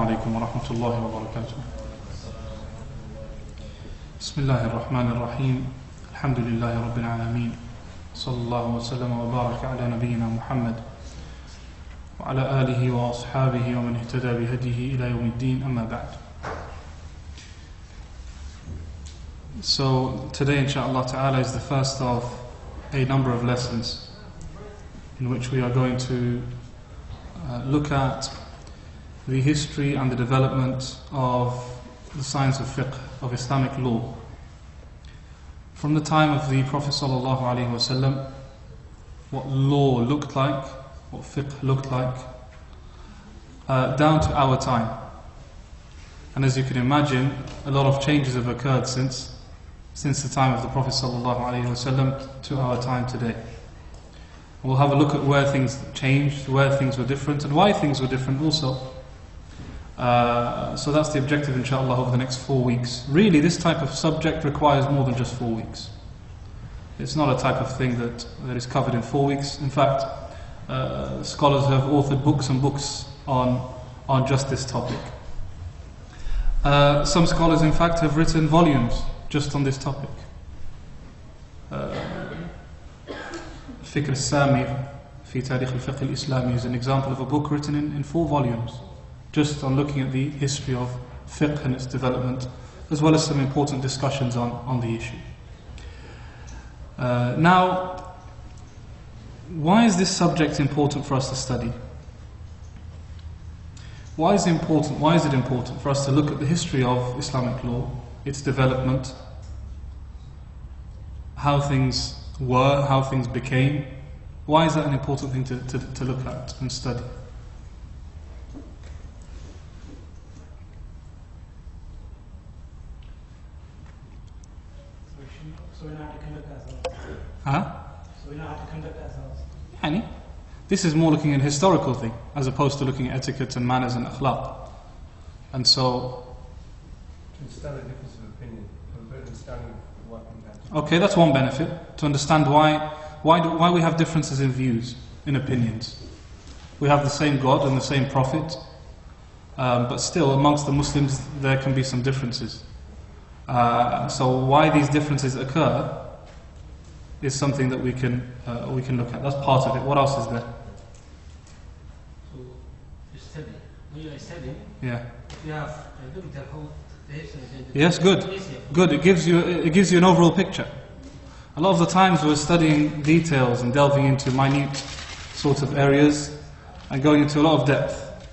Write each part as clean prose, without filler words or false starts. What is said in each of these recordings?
عليكم ورحمة الله وبركاته. بسم الله الرحمن الرحيم. الحمد لله رب العالمين. صلى الله وسلم وبارك على نبينا محمد وعلى آله وأصحابه ومن اهتدى بهديه إلى يوم الدين. أما بعد. So today inshallah ta'ala is the first of a number of lessons in which we are going to look at the history and the development of the science of fiqh, of Islamic law. From the time of the Prophet sallallahu alaihi wasallam, what law looked like, what fiqh looked like, down to our time. And as you can imagine, a lot of changes have occurred since the time of the Prophet sallallahu alaihi wasallam to our time today. We'll have a look at where things changed, where things were different, and why things were different also. So that's the objective inshallah over the next 4 weeks. Really, this type of subject requires more than just 4 weeks. It's not a type of thing that is covered in 4 weeks. In fact, scholars have authored books and books on just this topic. Some scholars in fact have written volumes just on this topic. Fikr al-Samir fi Tarikh al-Fiqh al-Islami is an example of a book written in 4 volumes, just on looking at the history of fiqh and its development, as well as some important discussions on the issue. Now, why is this subject important for us to study? Why is it important for us to look at the history of Islamic law, its development, how things were, how things became? Why is that an important thing to look at and study? So we know how to conduct ourselves. So we know how to conduct ourselves. This is more looking at a historical thing, as opposed to looking at etiquette and manners and akhlaq. And so... To understand the difference of opinion, to have a better understanding of what can. Okay, that's one benefit, to understand why we have differences in views, in opinions. We have the same God and the same Prophet, but still amongst the Muslims there can be some differences. So why these differences occur is something that we can look at. That's part of it. What else is there? So you study. When you are studying, yeah. You have look at how the history. Yes, good. It gives you an overall picture. A lot of the times we're studying details and delving into minute sorts of areas and going into a lot of depth.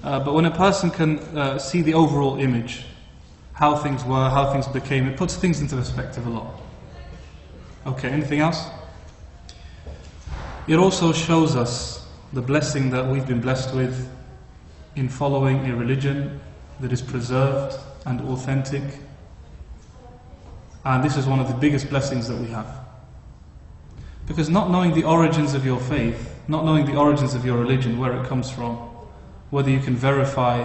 But when a person can see the overall image, how things were, how things became, it puts things into perspective a lot. Okay, anything else? It also shows us the blessing that we've been blessed with in following a religion that is preserved and authentic. And this is one of the biggest blessings that we have. Because not knowing the origins of your faith, not knowing the origins of your religion, where it comes from, whether you can verify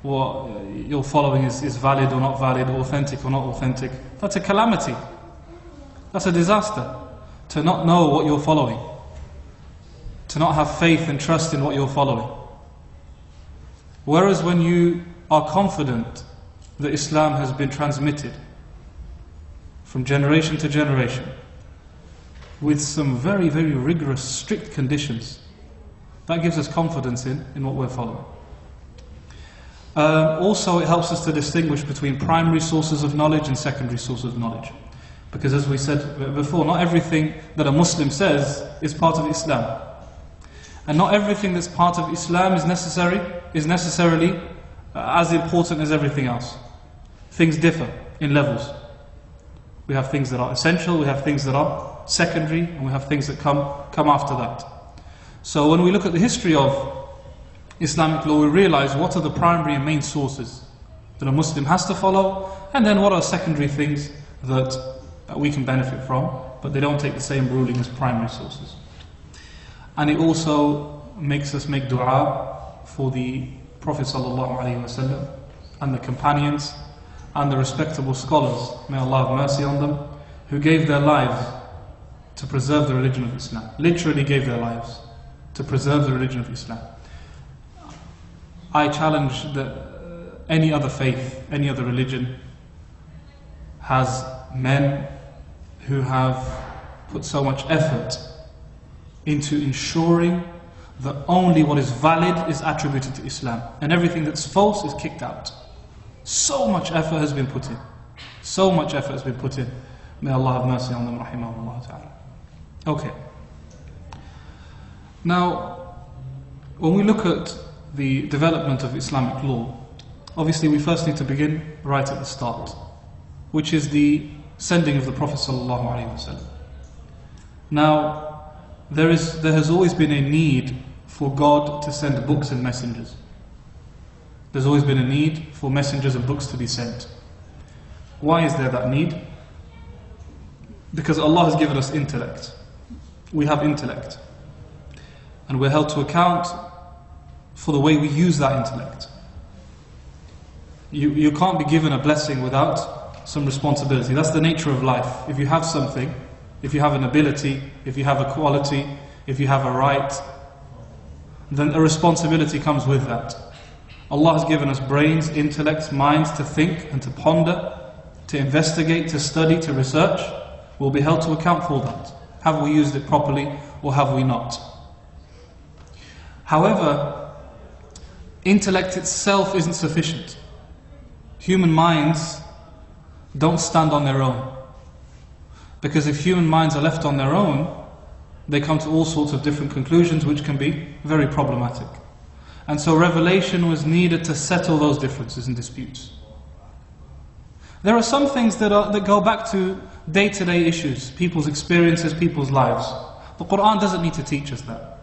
what you're following is valid or not valid, authentic or not authentic, that's a calamity. That's a disaster. To not know what you're following. To not have faith and trust in what you're following. Whereas when you are confident that Islam has been transmitted from generation to generation with some very, very rigorous, strict conditions, that gives us confidence in what we're following. Also, it helps us to distinguish between primary sources of knowledge and secondary sources of knowledge. Because as we said before, not everything that a Muslim says is part of Islam. And not everything that's part of Islam is necessarily as important as everything else. Things differ in levels. We have things that are essential, we have things that are secondary, and we have things that come after that. So when we look at the history of Islamic law, we realize what are the primary and main sources that a Muslim has to follow, and then what are secondary things that we can benefit from, but they don't take the same ruling as primary sources. And it also makes us make dua for the Prophet ﷺ and the companions and the respectable scholars, may Allah have mercy on them, who gave their lives to preserve the religion of Islam. Literally gave their lives to preserve the religion of Islam. I challenge that any other faith, any other religion has men who have put so much effort into ensuring that only what is valid is attributed to Islam, and everything that's false is kicked out. So much effort has been put in. So much effort has been put in. May Allah have mercy on them, rahimahullah ta'ala. Okay. Now, when we look at the development of Islamic law, obviously we first need to begin right at the start, which is the sending of the Prophet sallallahu alaihi wasallam. Now, there has always been a need for God to send books and messengers. There's always been a need for messengers and books to be sent. Why is there that need? Because Allah has given us intellect. We have intellect. And we're held to account for the way we use that intellect. You can't be given a blessing without some responsibility. That's the nature of life. If you have something, if you have an ability, if you have a quality, if you have a right, then a responsibility comes with that. Allah has given us brains, intellects, minds to think and to ponder, to investigate, to study, to research. We'll be held to account for that. Have we used it properly or have we not? However, intellect itself isn't sufficient. Human minds don't stand on their own. Because if human minds are left on their own, they come to all sorts of different conclusions which can be very problematic. And so revelation was needed to settle those differences and disputes. There are some things that go back to day-to-day issues, people's experiences, people's lives. The Quran doesn't need to teach us that.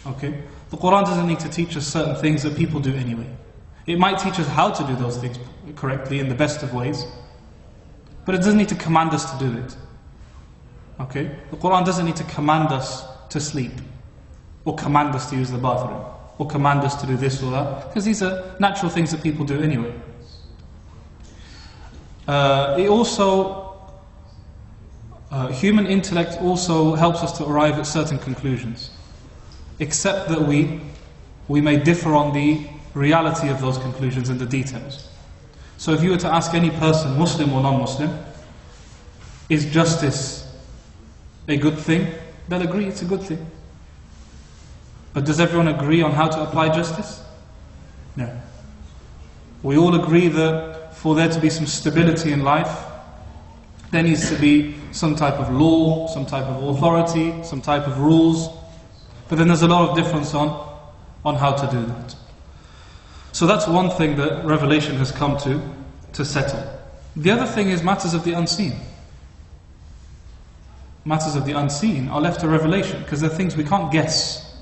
Okay? The Quran doesn't need to teach us certain things that people do anyway. It might teach us how to do those things correctly in the best of ways, but it doesn't need to command us to do it. Okay? The Quran doesn't need to command us to sleep, or command us to use the bathroom, or command us to do this or that, because these are natural things that people do anyway. Human intellect also helps us to arrive at certain conclusions, except that we may differ on the reality of those conclusions and the details. So if you were to ask any person, Muslim or non-Muslim, is justice a good thing? They'll agree it's a good thing. But does everyone agree on how to apply justice? No. We all agree that for there to be some stability in life, there needs to be some type of law, some type of authority, some type of rules. But then there's a lot of difference on how to do that. So that's one thing that revelation has come to settle. The other thing is matters of the unseen. Matters of the unseen are left to revelation because they're things we can't guess.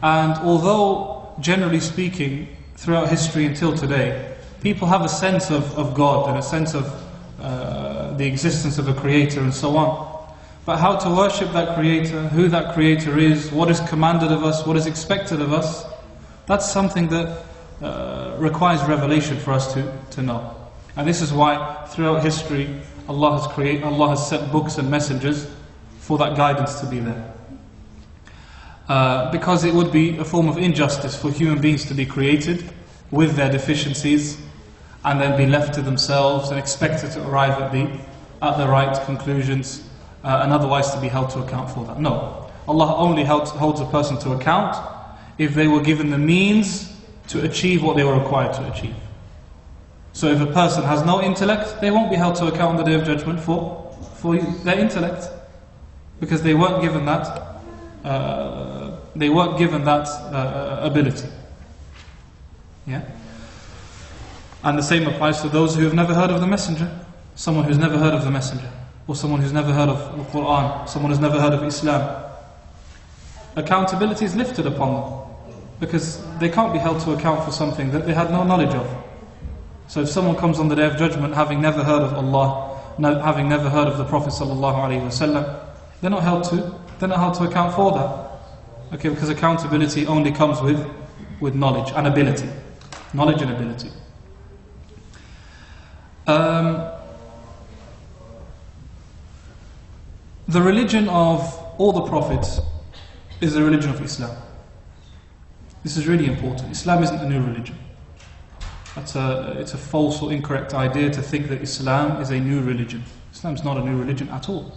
And although, generally speaking, throughout history until today, people have a sense of God and a sense of the existence of a creator and so on. But how to worship that creator, who that creator is, what is commanded of us, what is expected of us, that's something that requires revelation for us to know. And this is why throughout history Allah has sent books and messengers for that guidance to be there. Because it would be a form of injustice for human beings to be created with their deficiencies and then be left to themselves and expected to arrive at the right conclusions and otherwise to be held to account for that. No. Allah only holds a person to account if they were given the means to achieve what they were required to achieve. So if a person has no intellect, they won't be held to account on the Day of Judgment for their intellect, because they weren't given that ability. Yeah? And the same applies to those who have never heard of the Messenger. Someone who's never heard of the Messenger, or someone who's never heard of the Quran, someone who's never heard of Islam. Accountability is lifted upon them, because they can't be held to account for something that they had no knowledge of. So if someone comes on the Day of Judgment having never heard of Allah, having never heard of the Prophet ﷺ, they're not held to account for that. Okay, because accountability only comes with knowledge and ability. Knowledge and ability. The religion of all the prophets is the religion of Islam. This is really important. Islam isn't a new religion. It's a false or incorrect idea to think that Islam is a new religion. Islam's not a new religion at all.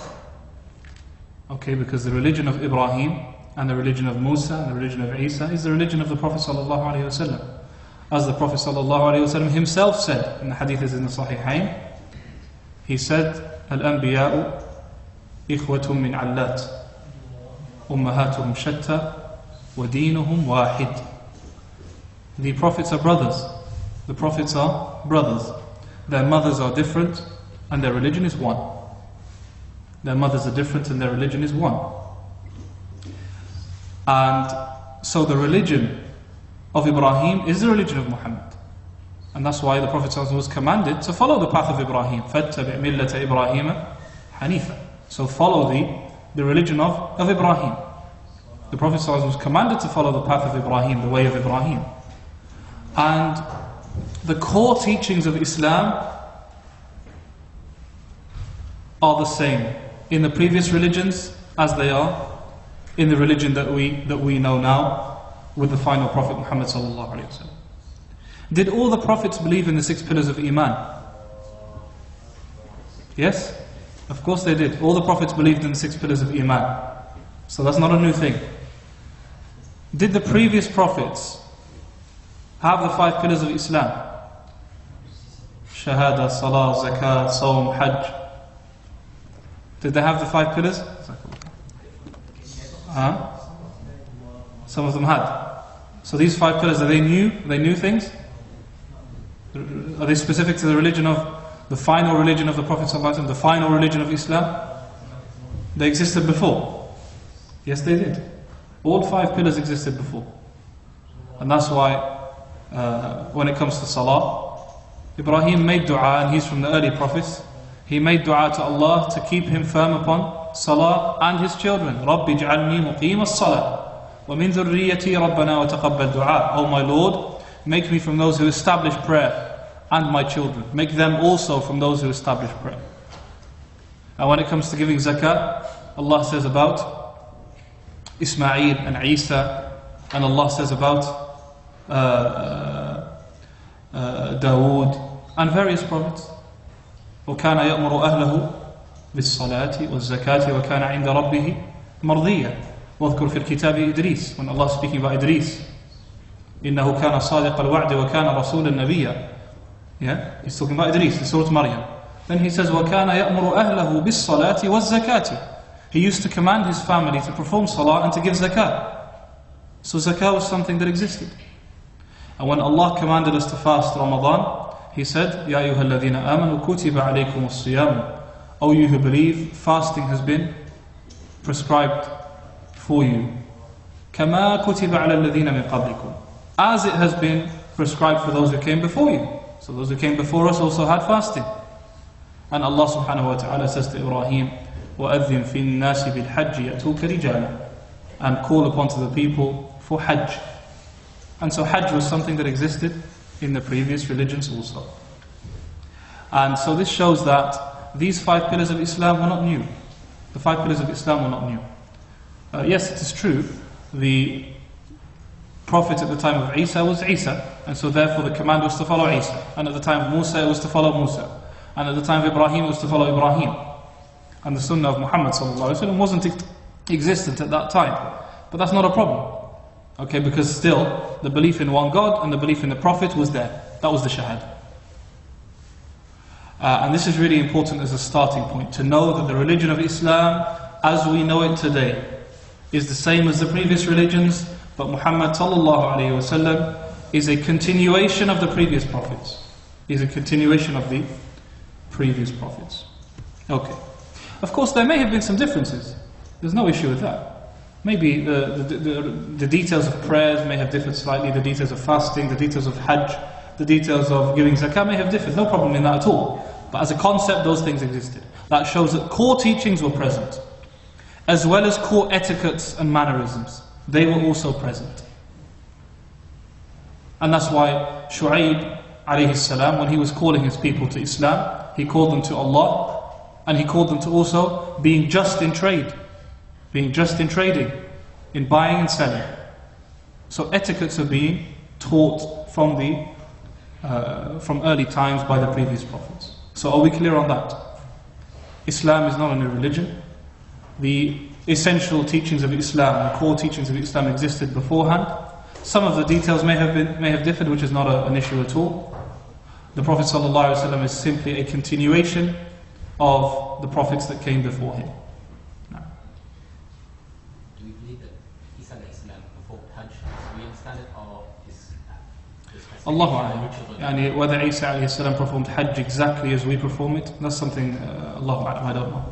Okay, because the religion of Ibrahim and the religion of Musa and the religion of Isa is the religion of the Prophet ﷺ. As the Prophet ﷺ himself said in the hadith is in the Sahihain, he said, Al-Anbiya'u ikhwatum min allat, ummahatuhum shatta, wa dinuhum wahid. The prophets are brothers. The prophets are brothers. Their mothers are different and their religion is one. Their mothers are different and their religion is one. And so the religion of Ibrahim is the religion of Muhammad. And that's why the Prophet ﷺ was commanded to follow the path of Ibrahim. فَاتَّبِعْ مِلَّةَ إِبْرَاهِيمَ حَنِيفًا. So follow the religion of Ibrahim. The Prophet ﷺ was commanded to follow the path of Ibrahim, the way of Ibrahim. And the core teachings of Islam are the same in the previous religions as they are in the religion that we know now with the final Prophet Muhammad sallallahu alaihi wasallam. Did all the prophets believe in the 6 pillars of Iman? Yes? Of course they did. All the prophets believed in the 6 pillars of Iman. So that's not a new thing. Did the previous prophets have the 5 pillars of Islam? Shahada, Salah, Zakat, Sawm, Hajj. Did they have the 5 pillars? Some of them had. So these 5 pillars, are they new? Are they new things? Are they specific to the religion of the final religion of the Prophet ﷺ, the final religion of Islam? They existed before. Yes, they did. All 5 pillars existed before. And that's why when it comes to Salah, Ibrahim made dua, and he's from the early prophets. He made dua to Allah to keep him firm upon Salah and his children. رَبِّ اجْعَلْنِي مُقِيمَ الصَّلَاةِ وَمِنْ ذُرِّيَّتِي رَبَّنَا وَتَقَبَّلْ دُعَاء. Oh my Lord, make me from those who establish prayer, and my children. Make them also from those who establish prayer. And when it comes to giving zakat, Allah says about Ismail and Isa, and Allah says about Dawood and various prophets. وَكَانَ يَأْمُرُ أَهْلَهُ بِالصَّلَاةِ وَالزَّكَاةِ وَكَانَ عِنْدَ رَبِّهِ مَرْضِيًّا. وَاذْكُرْ فِي الْكِتَابِ إِدْرِيسَ. When Allah is speaking about Idris, إِنَّهُ كَانَ صَادِقَ الْوَعْدِ وَكَانَ رَسُولًا نَبِيًّا. Yeah, he's talking about Idris in Surah Maryam. Then he says, وَكَانَ يَأْمُرُ أَهْلَهُ بِالصَّلَاةِ وَالزَّكَاةِ. He used to command his family to perform salah and to give zakat. So zakat was something that existed. And when Allah commanded us to fast Ramadan, He said, يَا أَيُّهَا الَّذِينَ آمَنُوا كُتِبَ عَلَيْكُمُ الصِّيَامُ. O you who believe, fasting has been prescribed for you. كَمَا كُتِبَ عَلَى الَّذِينَ مِنْ قَبْلِكُمْ. As it has been prescribed for those who came before you. So those who came before us also had fasting. And Allah subhanahu wa ta'ala says to Ibrahim, وَأَذِّنْ فِي النَّاسِ بِالْحَجِّ يَأْتُوكَ رِجَالًا. And call upon to the people for Hajj. And so Hajj was something that existed in the previous religions also. And so this shows that these 5 pillars of Islam were not new. The 5 pillars of Islam were not new. Yes, it is true, the prophet at the time of Isa was Isa, and so therefore the command was to follow Isa. And at the time of Musa it was to follow Musa. And at the time of Ibrahim it was to follow Ibrahim. And the Sunnah of Muhammad ﷺ wasn't existent at that time. But that's not a problem. Okay, because still, the belief in one God and the belief in the Prophet was there. That was the Shahada. And this is really important as a starting point, to know that the religion of Islam, as we know it today, is the same as the previous religions, but Muhammad sallallahu alayhi wasallam is a continuation of the previous prophets. Is a continuation of the previous prophets. Okay. Of course, there may have been some differences. There's no issue with that. Maybe the details of prayers may have differed slightly, the details of fasting, the details of Hajj, the details of giving zakat may have differed. No problem in that at all. But as a concept, those things existed. That shows that core teachings were present, as well as core etiquettes and mannerisms. They were also present. And that's why Shu'aib alayhi salam, when he was calling his people to Islam, he called them to Allah, and he called them to also being just in trade. Being just in trading, in buying and selling. So etiquettes are being taught from early times by the previous prophets. So are we clear on that? Islam is not a new religion. The essential teachings of Islam, the core teachings of Islam existed beforehand. Some of the details may have differed, which is not an issue at all. The Prophet ﷺ is simply a continuation of the prophets that came before him. No. Do we believe that Isa performed Hajj? Do we understand it, or is Allahu A'lam. Whether Isa alayhi performed Hajj exactly as we perform it, that's something Allahu A'lam, I don't know.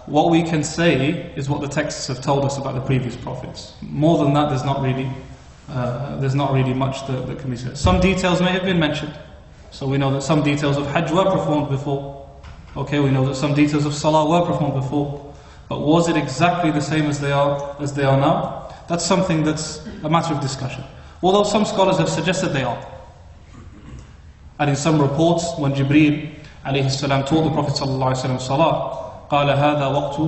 What we can say is what the texts have told us about the previous prophets. More than that, there's not really much that can be said. Some details may have been mentioned. So we know that some details of Hajj were performed before. Okay, we know that some details of Salah were performed before. But was it exactly the same as they are now? That's something that's a matter of discussion. Although some scholars have suggested they are. And in some reports, when Jibreel alayhi salam taught the Prophet sallallahu alayhi wa sallam Salah, قال هذا وقت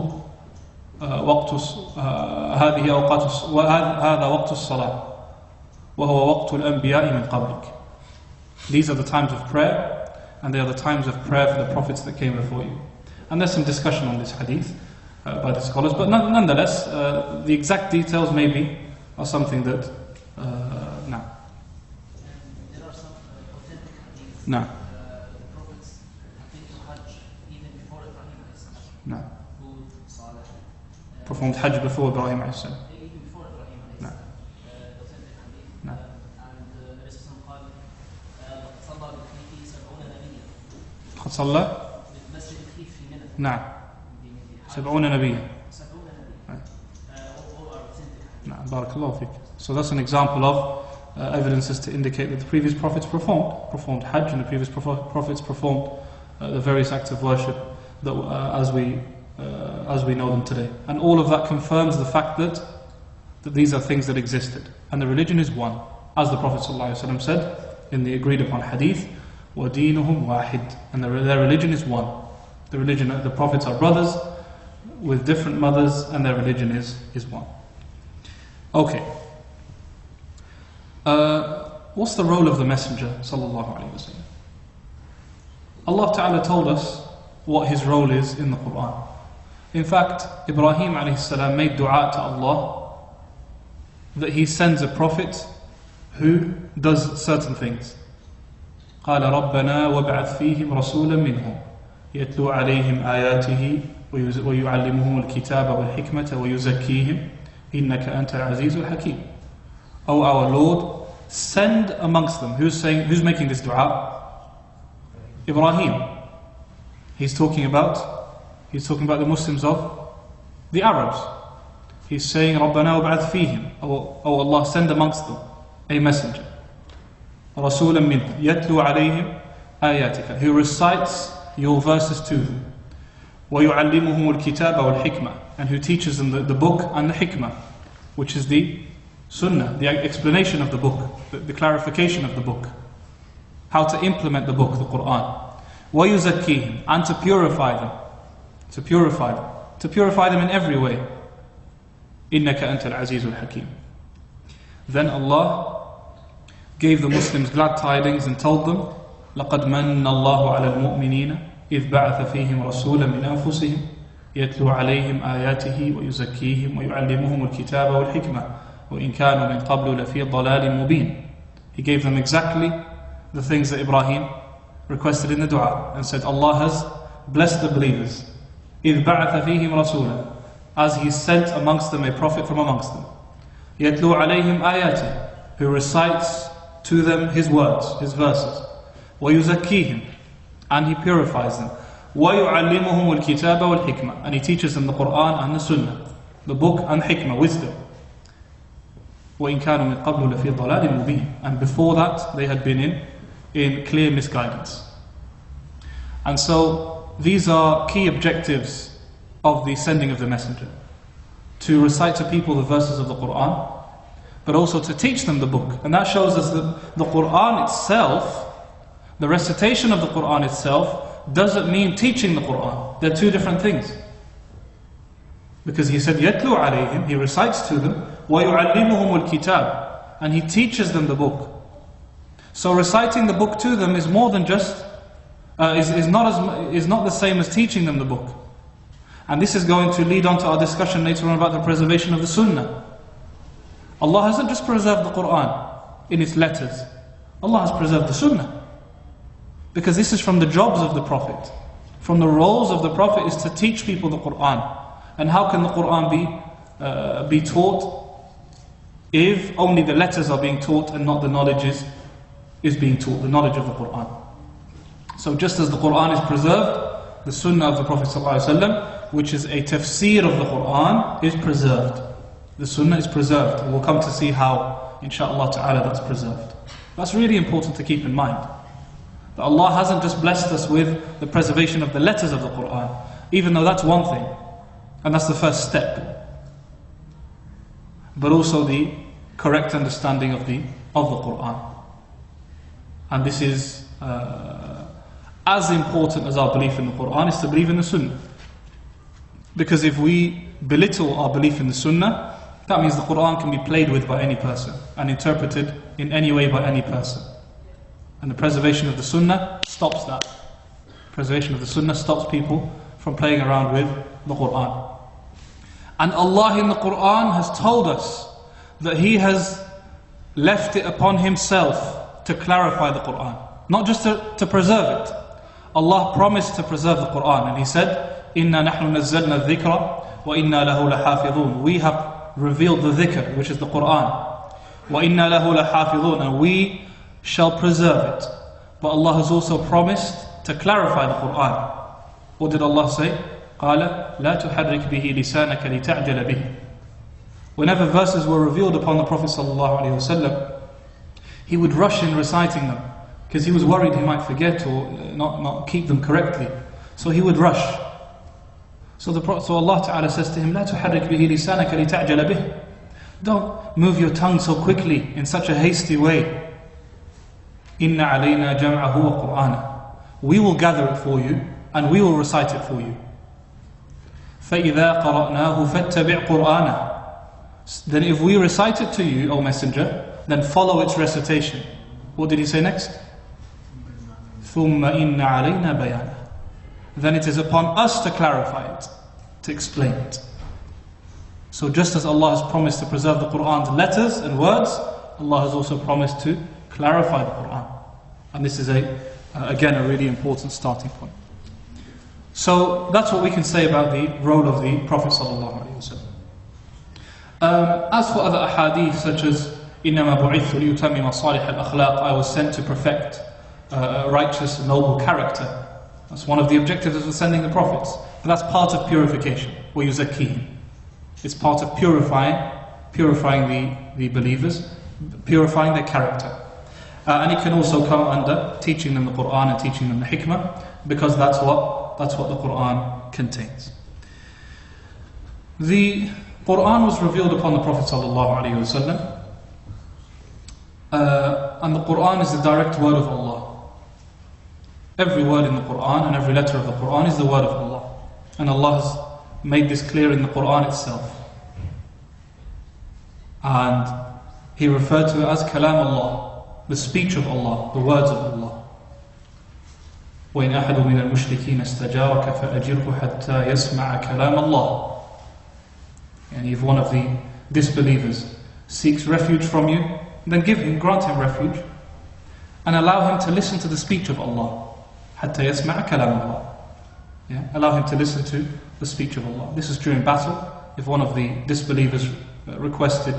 الصلاة وهو وقت الأنبياء من قبلك. These are the times of prayer, and they are the times of prayer for the prophets that came before you. And there's some discussion on this hadith by the scholars, but nonetheless, the exact details maybe are something that no. There are some authentic hadiths. No. The prophets have been to Hajj even before Ibrahim alayhi salam. No. Hud, Salih. Performed Hajj before Ibrahim alayhi salam. Even before Ibrahim alayhi No. salam. The authentic hadith. No. And Rasul قال صلى بالخيف 70 نبيا. قد صلى بالمسجد الخيف في منى. نعم 70 نبيا. 70 نبيا. All are authentic hadith. نعم بارك الله فيك. So that's an example of evidences to indicate that the previous prophets performed Hajj, and the previous prophets performed the various acts of worship that, as we know them today. And all of that confirms the fact that these are things that existed. And the religion is one. As the Prophet ﷺ said in the agreed upon hadith, وَدِينُهُمْ وَاحِدٌ. And their religion is one. The prophets are brothers with different mothers, and their religion is one. Okay. What's the role of the Messenger sallallahu alaihi wasallam? Allah Ta'ala told us what his role is in the Quran. In fact, Ibrahim alayhi salam made dua to Allah that he sends a prophet who does certain things. قال ربنا وابعث فيهم رسولا منهم يتلو عليهم آياته ويعلمهم الكتاب والحكمة ويزكيهم إنك أنت العزيز الحكيم. O our Lord, send amongst them. Who's making this dua? Ibrahim. He's talking about the Muslims of the Arabs. He's saying, رَبَّنَا وَبْعَثْ فِيهِمْ. O Allah, send amongst them a messenger. رَسُولًا مِّنْهُمْ يَتْلُو عَلَيْهِمْ آيَاتِكَ. Who recites your verses to them. وَيُعَلِّمُهُمُ الْكِتَابَ وَالْحِكْمَةِ. And who teaches them the book and the hikmah, which is the Sunnah, the explanation of the book, the clarification of the book, how to implement the book, the Quran. وَيُزَكِّيهِمْ. And to purify them in every way. إِنَّكَ أَنْتَ الْعَزِيزُ الْحَكِيمُ. Then Allah gave the Muslims glad tidings and told them, لَقَدْ مَنَّ اللَّهُ عَلَى الْمُؤْمِنِينَ إِذْ بَعَثَ فِيهِمْ رَسُولًا مِنْ أَنفُسِهِمْ يَتْلُو عَلَيْهِمْ آيَاتِهِ وَيُزَكِّيهِمْ وَيُعَلِّمُهُمُ الْكِتَابَ وَالْحِكْمَةَ وَإِنْ كَانُوا مِنْ قَبْلُ لَفِي ضَلَالٍ مُبِينٍ. He gave them exactly the things that Ibrahim requested in the dua, and said, Allah has blessed the believers. إِذْ بَعَثَ فِيهِمْ رَسُولًا. As he sent amongst them a prophet from amongst them. يَتْلُو عَلَيْهِمْ آيَاتِهِ. Who recites to them his words, his verses. وَيُزَكِّيهِمْ. And he purifies them. وَيُعَلِّمُهُمُ الْكِتَابَ وَالْحِكْمَةِ. And he teaches them the Quran and the Sunnah, the book and hikmah, wisdom. وَإِنْ كَانُوا مِنْ قَبْلُ لَفِي ضَلَالٍ مُبِينٍ. And before that, they had been in clear misguidance. And so, these are key objectives of the sending of the messenger. To recite to people the verses of the Quran, but also to teach them the book. And that shows us that the Quran itself, the recitation of the Quran itself, doesn't mean teaching the Quran. They're two different things. Because he said, يَتْلُو عَلَيْهِمْ. He recites to them. وَيُعَلِّمُهُمُ الْكِتَابِ, and He teaches them the book. So reciting the book to them is more than just, is not the same as teaching them the book. And this is going to lead on to our discussion later on about the preservation of the Sunnah. Allah hasn't just preserved the Quran in its letters. Allah has preserved the Sunnah. Because this is from the jobs of the Prophet. From the roles of the Prophet is to teach people the Quran. And how can the Quran be taught if only the letters are being taught and not the knowledge is being taught, the knowledge of the Quran. So just as the Quran is preserved, the Sunnah of the Prophet ﷺ, which is a tafsir of the Quran, is preserved. The Sunnah is preserved. We'll come to see how, inshaAllah ta'ala, that's preserved. That's really important to keep in mind. That Allah hasn't just blessed us with the preservation of the letters of the Quran, even though that's one thing, and that's the first step, but also the correct understanding of the Quran. And this is as important as our belief in the Quran is to believe in the Sunnah. Because if we belittle our belief in the Sunnah, that means the Quran can be played with by any person and interpreted in any way by any person. And the preservation of the Sunnah stops that. Preservation of the Sunnah stops people from playing around with the Quran. And Allah in the Quran has told us that He has left it upon Himself to clarify the Quran. Not just to preserve it. Allah promised to preserve the Quran, and He said, إِنَّا نَحْنُ نَزَّلْنَا الذِّكْرَ وَإِنَّا لَهُ لَحَافِظُونَ. We have revealed the dhikr, which is the Quran. وَإِنَّا لَهُ لَحَافِظُونَ, and we shall preserve it. But Allah has also promised to clarify the Quran. What did Allah say? قَالَ لَا تُحَرِّكْ بِهِ لِسَانَكَ لِتَعْجَلَ بِهِ. Whenever verses were revealed upon the Prophet ﷺ, he would rush in reciting them, because he was worried he might forget or not keep them correctly. So he would rush. So Allah Ta'ala says to him, لا تحرك به لسانك لتعجل به. Don't move your tongue so quickly in such a hasty way. إن علينا جمعه وقرآنه. We will gather it for you and we will recite it for you. فإذا قرأناه فاتبع قرآنه. Then if we recite it to you, O Messenger, then follow its recitation. What did he say next? ثم إن علينا بيانه. Then it is upon us to clarify it, to explain it. So just as Allah has promised to preserve the Quran's letters and words, Allah has also promised to clarify the Quran. And this is again a really important starting point. So that's what we can say about the role of the Prophet ﷺ. As for other ahadith such as إِنَّمَا بُعِثُّ لِيُتَمِّمَ صَالِحَ الْأَخْلَاقِ, I was sent to perfect righteous, noble character. That's one of the objectives of sending the prophets. But that's part of purification. وَيُزَكِّيهِمْ. It's part of purifying the believers, purifying their character. And it can also come under teaching them the Quran and teaching them the hikmah, because that's what the Quran contains. The Quran was revealed upon the Prophet ﷺ, and the Quran is the direct word of Allah. Every word in the Quran and every letter of the Quran is the word of Allah. And Allah has made this clear in the Quran itself. And He referred to it as Kalam Allah, the speech of Allah, the words of Allah. وَإِنْ أَحَدٌ مِنَ الْمُشْرِكِينَ اسْتَجَارَكَ فَأَجِرْهُ حَتَّى يَسْمَعَ كَلَامَ اللَّهِ. And if one of the disbelievers seeks refuge from you, then grant him refuge, and allow him to listen to the speech of Allah. حتى يسمع كلام الله. Yeah? Allow him to listen to the speech of Allah. This is during battle. If one of the disbelievers requested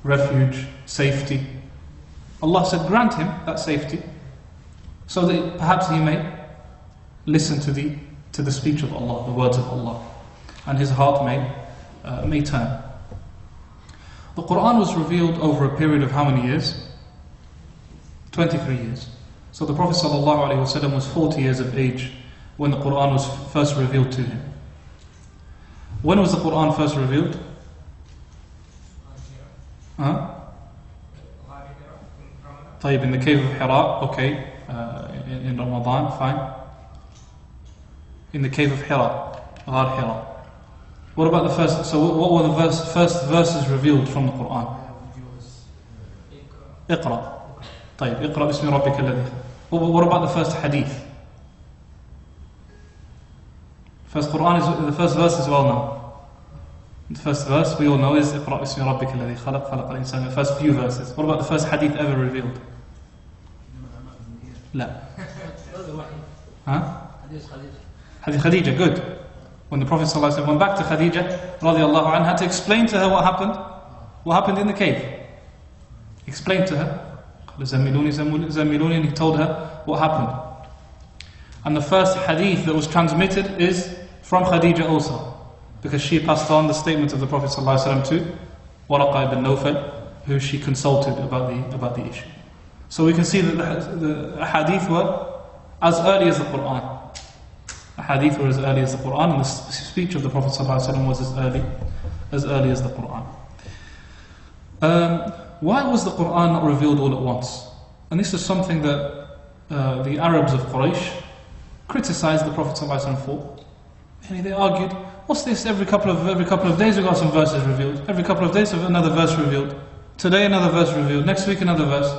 refuge, safety, Allah said, grant him that safety, so that perhaps he may listen to the speech of Allah, the words of Allah, and his heart may turn. The Quran was revealed over a period of how many years? 23 years. So the Prophet ﷺ was 40 years of age when the Quran was first revealed to him. When was the Quran first revealed? In the cave of Hira, okay. In Ramadan, fine. In the cave of Hira, Ghar Hira. What about the first? So what were the first verses revealed from the Quran? اقرأ. طيب اقرأ باسم ربك الذي. What about the first hadith? First Quran is the first verse is well known. The first verse we all know is اقرأ باسم ربك الذي خلق خلق الإنسان. The first few verses. What about the first hadith ever revealed? لا. Huh? Hadith Khadija, good. When the Prophet ﷺ went back to Khadija radiallahu anha, had to explain to her what happened in the cave. Explain to her. زملوني, and he told her what happened. And the first hadith that was transmitted is from Khadija also, because she passed on the statement of the Prophet ﷺ to Waraqa ibn Nawfal, who she consulted about the issue. So we can see that the hadith were as early as the Quran. The hadith were as early as the Quran, and the speech of the Prophet ﷺ was as early as the Quran. Why was the Quran not revealed all at once? And this is something that the Arabs of Quraysh criticized the Prophet ﷺ for. And they argued, what's this? Every couple of days we got some verses revealed. Every couple of days another verse revealed. Today another verse revealed. Next week another verse.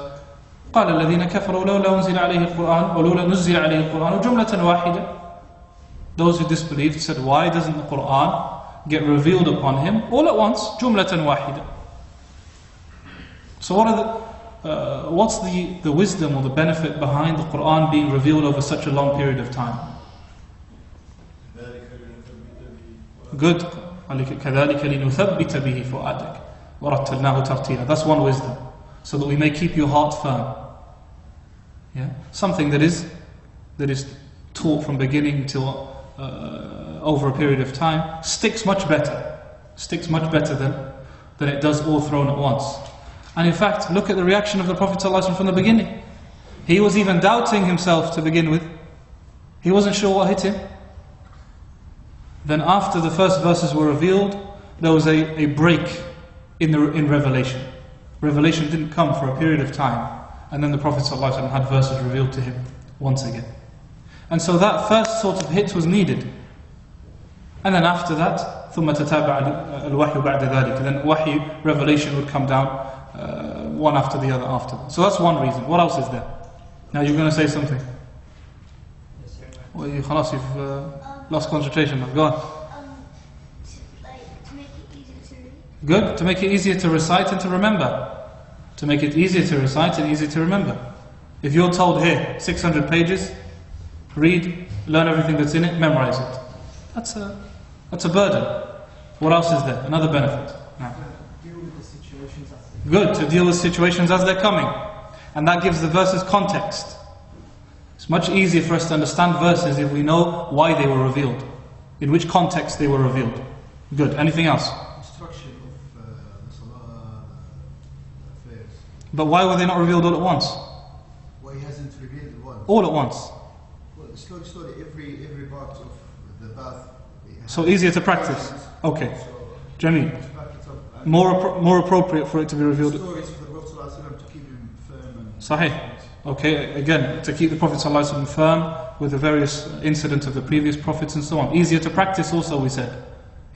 قال الذين كفروا لولا أنزل عليه القرآن ولولا نزل عليه القرآن جملة واحدة. Those who disbelieved said, why doesn't the Quran get revealed upon him all at once? جملة واحدة. So what's the wisdom or the benefit behind the Quran being revealed over such a long period of time? Good. كذلك لنثبت به فؤادك ورتلناه ترتيلا. That's one wisdom, so that we may keep your heart firm. Yeah, something that is taught from beginning till over a period of time sticks much better than it does all thrown at once. And in fact, look at the reaction of the Prophet ﷺ from the beginning. He was even doubting himself to begin with. He wasn't sure what hit him. Then after the first verses were revealed, there was a break in revelation. Revelation didn't come for a period of time, and then the Prophet ﷺ had verses revealed to him once again. And so that first sort of hit was needed. And then after that, ثم تتابع الوحي بعد ذلك. Then wahy, revelation would come down one after the other after that. So that's one reason. What else is there? Now you're going to say something. Well, you've lost concentration now. Go on. To make it easier to read. Good. To make it easier to recite and to remember. To make it easier to recite and easier to remember. If you're told here, 600 pages, read, learn everything that's in it, memorize it. That's a burden. What else is there? Another benefit. Deal with the situations as Good, to deal with situations as they're coming. And that gives the verses context. It's much easier for us to understand verses if we know why they were revealed, in which context they were revealed. Good. Anything else? Instruction of the Salah affairs. But why were they not revealed all at once? Why he hasn't revealed it once? All at once. Well, slowly, every part of the path. So easier to practice. Okay. So, Jameel. More appropriate for it to be revealed. Stories for the Prophet ﷺ to keep him firm and Sahih. Okay, again, to keep the Prophet ﷺ firm with the various incidents of the previous prophets and so on. Easier to practice also, we said.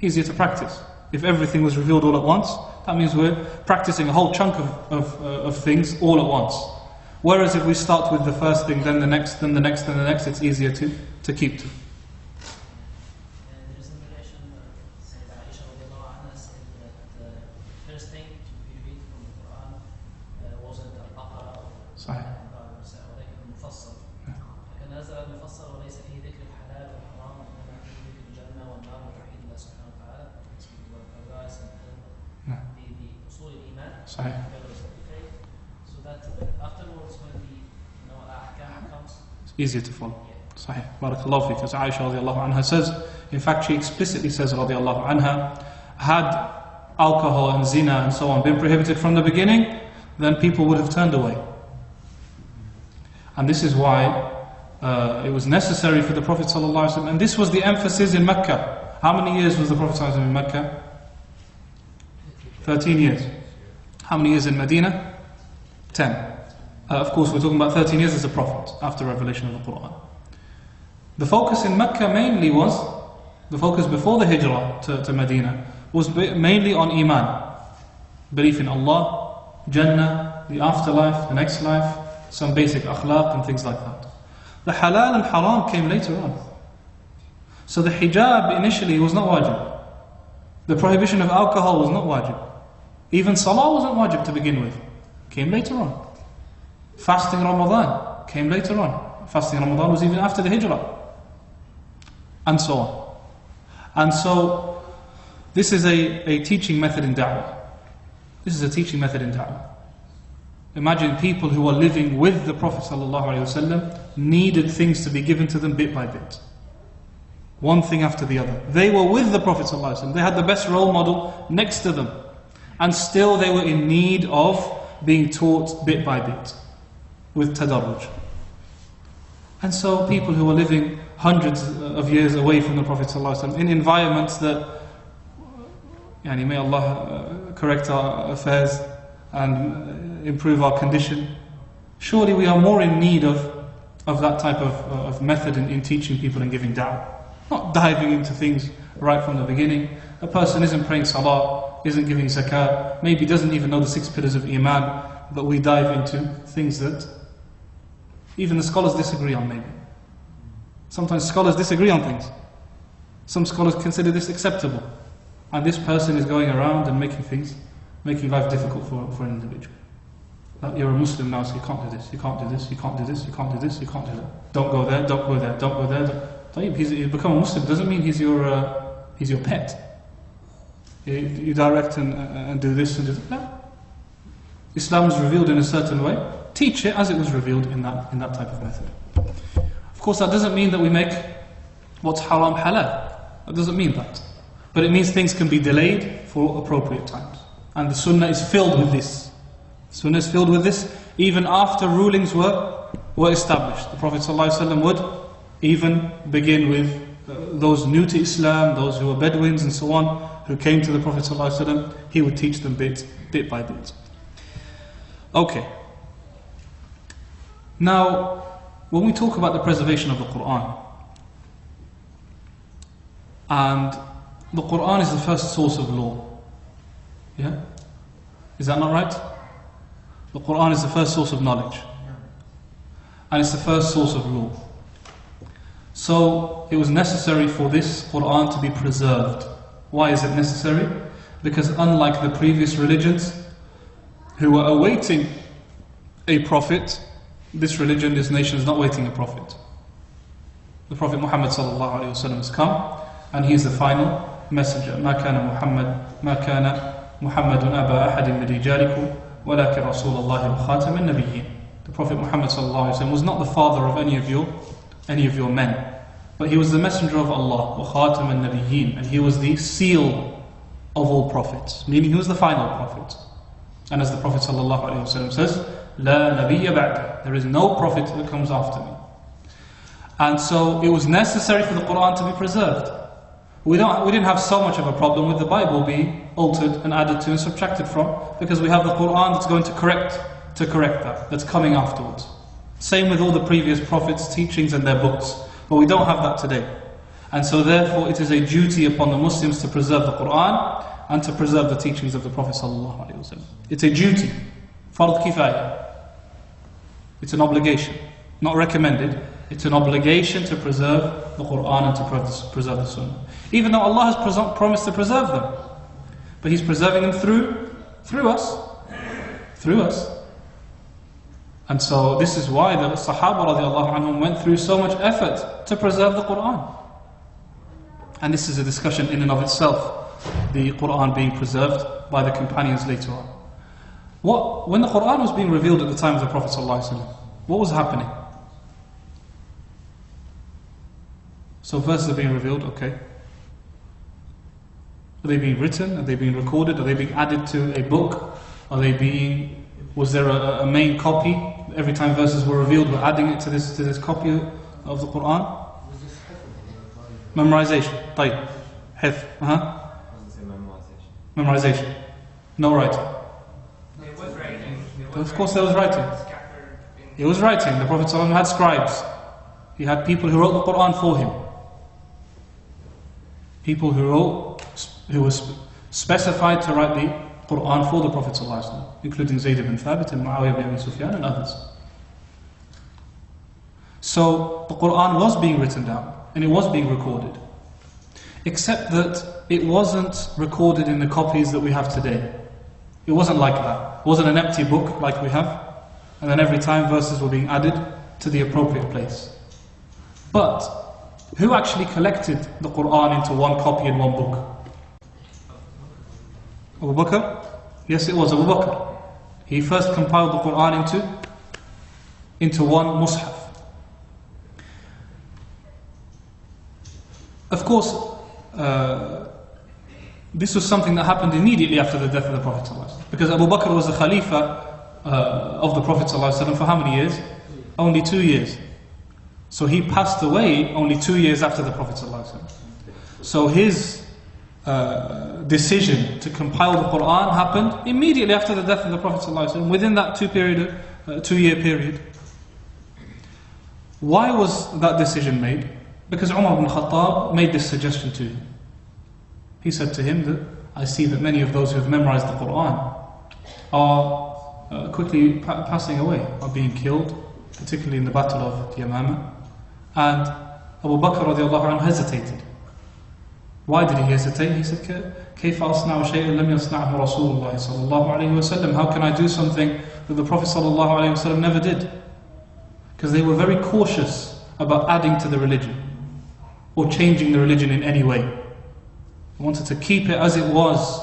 Easier to practice. If everything was revealed all at once, that means we're practicing a whole chunk of things all at once. Whereas if we start with the first thing, then the next, then the next, then the next, it's easier to keep to. There is a narration that says Aisha radiallahu anha said that the first thing to be read from the Quran wasn't al-Baqarah or Sahih. ولكن المفصل. لكن هذا المفصل وليس فيه ذكر الحلال والحرام وإنما فيه ذكر الجنة والنار وتوحيد الله سبحانه وتعالى بأصول الإيمان. Sahih. So that afterwards when the ahkam comes, It's easier to follow. Sahih. Barakallahu feek. As Aisha radiallahu anha says, in fact she explicitly says radiallahu anha, had alcohol and zina and so on been prohibited from the beginning, then people would have turned away. And this is why it was necessary for the Prophet ﷺ, and this was the emphasis in Mecca. How many years was the Prophet ﷺ in Mecca? 13 years. How many years in Medina? 10. Of course, we're talking about 13 years as a prophet after revelation of the Quran. The focus in Mecca mainly was the focus before the hijrah to Medina was mainly on Iman. Belief in Allah, Jannah, the afterlife, the next life, some basic akhlaq and things like that. The halal and haram came later on. So the hijab initially was not wajib. The prohibition of alcohol was not wajib. Even salah wasn't wajib to begin with. Came later on. Fasting Ramadan came later on. Fasting Ramadan was even after the hijrah. And so on. And so, this is a teaching method in da'wah. This is a teaching method in da'wah. Imagine people who are living with the Prophet ﷺ needed things to be given to them bit by bit. One thing after the other. They were with the Prophet ﷺ. They had the best role model next to them. And still they were in need of being taught bit by bit. With tadarruj. And so people who were living hundreds of years away from the Prophet ﷺ in environments that, may Allah correct our affairs and improve our condition. Surely we are more in need of that type of method in teaching people and giving da'wah. Not diving into things right from the beginning. A person isn't praying salah, isn't giving zakah, maybe doesn't even know the 6 pillars of iman, but we dive into things that even the scholars disagree on maybe. Sometimes scholars disagree on things. Some scholars consider this acceptable. And this person is going around and making life difficult for an individual. You're a Muslim now, so you can't do this, you can't do this, you can't do this, you can't do this, you can't do that. Don't go there, don't go there, don't go there. He's become a Muslim doesn't mean he's your pet. You direct and do this and do that. No. Islam is revealed in a certain way. Teach it as it was revealed in that type of method. Of course, that doesn't mean that we make what's haram halal. That doesn't mean that. But it means things can be delayed for appropriate times. And the Sunnah is filled with this. Sunnah is filled with this even after rulings were established. The Prophet ﷺ would even begin with those new to Islam, those who were Bedouins and so on, who came to the Prophet ﷺ. He would teach them bit by bit. Okay. Now, when we talk about the preservation of the Quran, and the Quran is the first source of law. Yeah? Is that not right? The Quran is the first source of knowledge. And it's the first source of law. So, it was necessary for this Quran to be preserved. Why is it necessary? Because unlike the previous religions, who were awaiting a prophet, this religion, this nation is not waiting a prophet. The Prophet Muhammad ﷺ has come, and he is the final messenger. ما كان محمد أبا أحد من رجالكم ولكن رسول الله وخاتم النبيين. The Prophet Muhammad ﷺ was not the father of any of your men, but he was the messenger of Allah, وخاتم النبيين, and he was the seal of all prophets, meaning he was the final prophet. And as the Prophet ﷺ says, لا نبي بعد, there is no prophet that comes after me. And so it was necessary for the Quran to be preserved. We didn't have so much of a problem with the Bible being altered and added to and subtracted from, because we have the Quran that's going to correct that, that's coming afterwards. Same with all the previous prophets' teachings and their books, but we don't have that today. And so therefore it is a duty upon the Muslims to preserve the Quran and to preserve the teachings of the Prophet ﷺ. It's a duty, fard kifaya. It's an obligation, not recommended. It's an obligation to preserve the Quran and to preserve the Sunnah. Even though Allah has promised to preserve them. But He's preserving them through us. Through us. And so this is why the Sahaba radiallahu anhum went through so much effort to preserve the Quran. And this is a discussion in and of itself, the Quran being preserved by the companions later on. When the Quran was being revealed at the time of the Prophet ﷺ, what was happening? So verses are being revealed, okay. Are they being written? Are they being recorded? Are they being added to a book? Was there a main copy? Every time verses were revealed, we're adding it to this copy of the Quran? Memorization. طيب. Hifz. Memorization. No writing. It was writing. Of course there was writing. It was writing. The Prophet ﷺ had scribes. He had people who wrote the Quran for him. People who were specified to write the Quran for the Prophet ﷺ, including Zayd ibn Thabit and Muawiyah ibn Abi Sufyan and others. So the Quran was being written down and it was being recorded, except that it wasn't recorded in the copies that we have today. It wasn't like that. It wasn't an empty book like we have, and then every time verses were being added to the appropriate place. But who actually collected the Quran into one copy in one book? Abu Bakr? Yes, it was Abu Bakr. He first compiled the Quran into one mushaf. Of course, this was something that happened immediately after the death of the Prophet ﷺ, because Abu Bakr was the Khalifa of the Prophet ﷺ for how many years? Only 2 years. So he passed away only 2 years after the Prophet ﷺ. So his decision to compile the Quran happened immediately after the death of the Prophet ﷺ, within that 2 year period. Why was that decision made? Because Umar ibn Khattab made this suggestion to him. He said to him that I see that many of those who have memorized the Quran are quickly passing away, are being killed, particularly in the battle of Yamama. And Abu Bakr radiallahu anhu hesitated. Why did he hesitate? He said, كيف أصنع شيئا لم يصنعه رسول الله صلى الله عليه وسلم? How can I do something that the Prophet صلى الله عليه وسلم never did? Because they were very cautious about adding to the religion or changing the religion in any way. They wanted to keep it as it was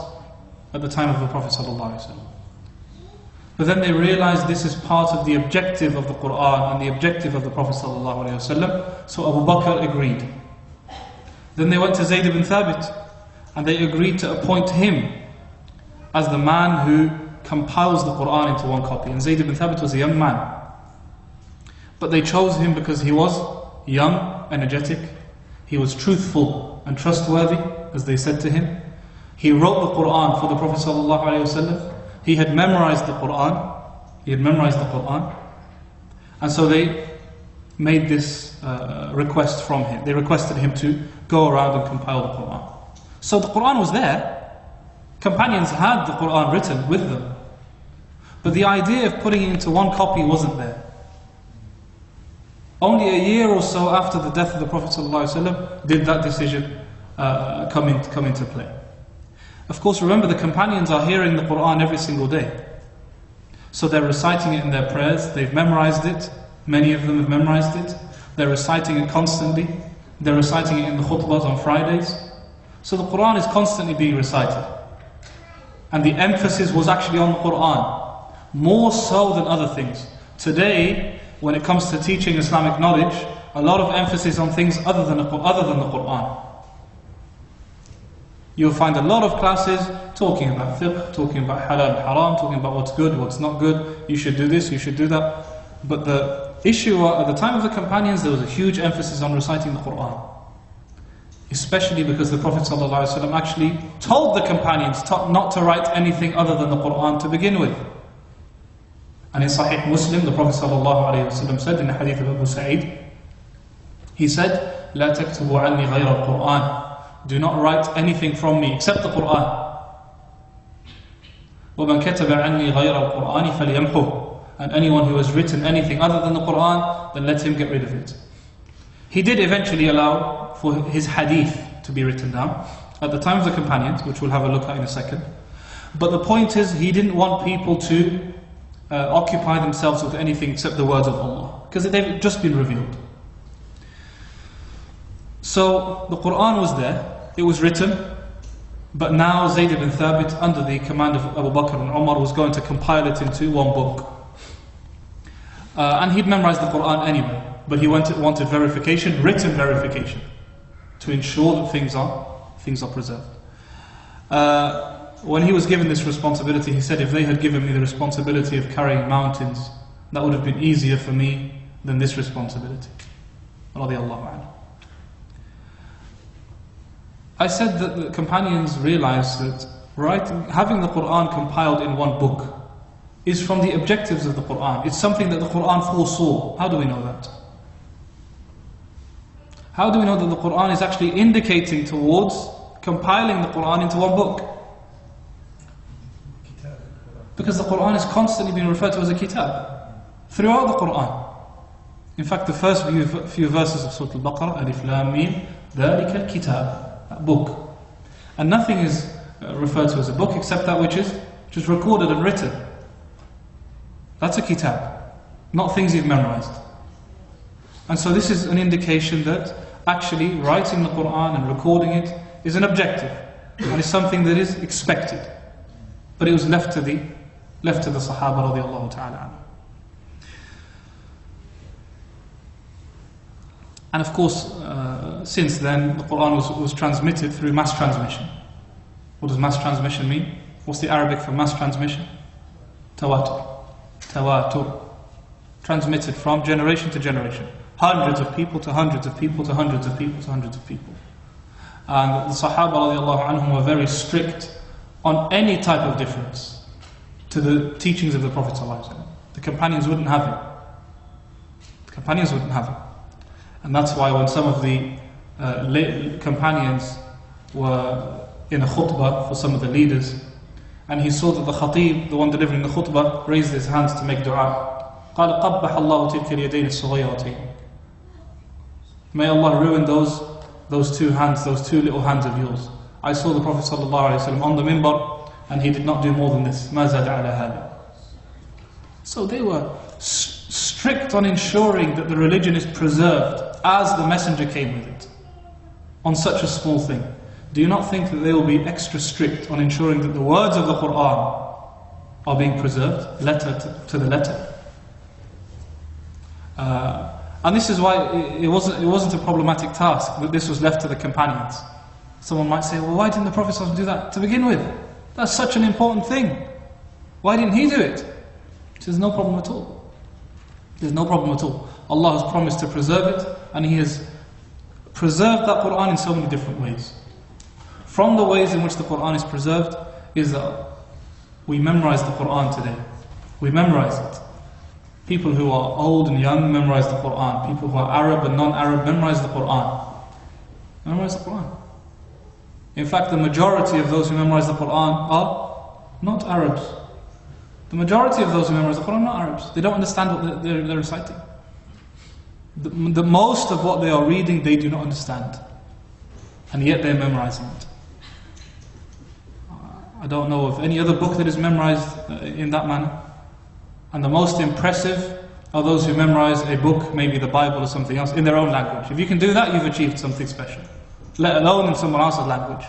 at the time of the Prophet صلى الله عليه وسلم. But then they realized this is part of the objective of the Quran and the objective of the Prophet صلى الله عليه وسلم. So Abu Bakr agreed. Then they went to Zayd ibn Thabit and they agreed to appoint him as the man who compiles the Quran into one copy. And Zayd ibn Thabit was a young man. But they chose him because he was young, energetic, he was truthful and trustworthy, as they said to him. He wrote the Quran for the Prophet ﷺ. He had memorized the Quran. And so they made this request from him. They requested him to go around and compile the Quran. So the Quran was there. Companions had the Quran written with them. But the idea of putting it into one copy wasn't there. Only a year or so after the death of the Prophet ﷺ did that decision come into play. Of course, remember, the companions are hearing the Quran every single day. So they're reciting it in their prayers. They've memorized it. Many of them have memorized it. They're reciting it constantly. They're reciting it in the khutbahs on Fridays. So the Quran is constantly being recited. And the emphasis was actually on the Quran, more so than other things. Today, when it comes to teaching Islamic knowledge, a lot of emphasis on things other than the Quran. You'll find a lot of classes talking about fiqh, talking about halal and haram, talking about what's good, what's not good, you should do this, you should do that. But the issue at the time of the companions, there was a huge emphasis on reciting the Quran. Especially because the Prophet ﷺ actually told the companions not to write anything other than the Quran to begin with. And in Sahih Muslim, the Prophet ﷺ said in the hadith of Abu Sa'id, he said, لا تكتبوا عني غير القرآن. Do not write anything from me except the Quran. وَمَنْ كَتَبَ عَنِّي غَيْرَ الْقُرْآنِ فَلْيَمْحُهُ. And anyone who has written anything other than the Quran, then let him get rid of it. He did eventually allow for his hadith to be written down at the time of the companions, which we'll have a look at in a second. But the point is, he didn't want people to occupy themselves with anything except the words of Allah, because they've just been revealed. So the Quran was there, it was written, but now Zayd ibn Thabit, under the command of Abu Bakr and Umar, was going to compile it into one book. And he'd memorized the Quran anyway, but he wanted verification, written verification, to ensure that things are preserved. When he was given this responsibility, he said, if they had given me the responsibility of carrying mountains, that would have been easier for me than this responsibility. Radiallahu anhu. I said that the companions realized that having the Quran compiled in one book is from the objectives of the Quran. It's something that the Quran foresaw. How do we know that? How do we know that the Quran is actually indicating towards compiling the Quran into one book? Because the Quran is constantly being referred to as a kitab throughout the Quran. In fact, the first few verses of Surah Al-Baqarah, Alif Lam Mim, ذَلِكَ الْكِتَابِ, that book. And nothing is referred to as a book except that which is recorded and written. That's a kitab, not things you've memorized. And so this is an indication that actually writing the Quran and recording it is an objective, and is something that is expected. But it was left to the Sahaba radiallahu ta'ala anhu. And of course, since then, the Quran was transmitted through mass transmission. What does mass transmission mean? What's the Arabic for mass transmission? Tawatur. Tawatur. Transmitted from generation to generation. Hundreds of people to hundreds of people to hundreds of people to hundreds of people. And the Sahaba radiallahu anhum were very strict on any type of difference to the teachings of the Prophet ﷺ. The companions wouldn't have it. The companions wouldn't have it. And that's why when some of the companions were in a khutbah for some of the leaders, and he saw that the khatib, the one delivering the khutbah, raised his hands to make dua. قال قبح الله تلك اليدين الصغيرتين. May Allah ruin those two hands, those two little hands of yours. I saw the Prophet ﷺ on the minbar, and he did not do more than this. ما زاد على هذا. So they were strict on ensuring that the religion is preserved as the messenger came with it, on such a small thing. Do you not think that they will be extra strict on ensuring that the words of the Quran are being preserved, letter to the letter? And this is why it wasn't a problematic task that this was left to the companions. Someone might say, well, why didn't the Prophet do that to begin with? That's such an important thing. Why didn't he do it? There's no problem at all. There's no problem at all. Allah has promised to preserve it, and He has preserved that Quran in so many different ways. From the ways in which the Quran is preserved is that we memorize the Quran today. We memorize it. People who are old and young memorize the Quran. People who are Arab and non-Arab memorize the Quran. Memorize the Quran. In fact, the majority of those who memorize the Quran are not Arabs. The majority of those who memorize the Quran are not Arabs. They don't understand what they're reciting. The most of what they are reading, they do not understand. And yet they're memorizing it. I don't know of any other book that is memorized in that manner. And the most impressive are those who memorize a book, maybe the Bible or something else, in their own language. If you can do that, you've achieved something special. Let alone in someone else's language.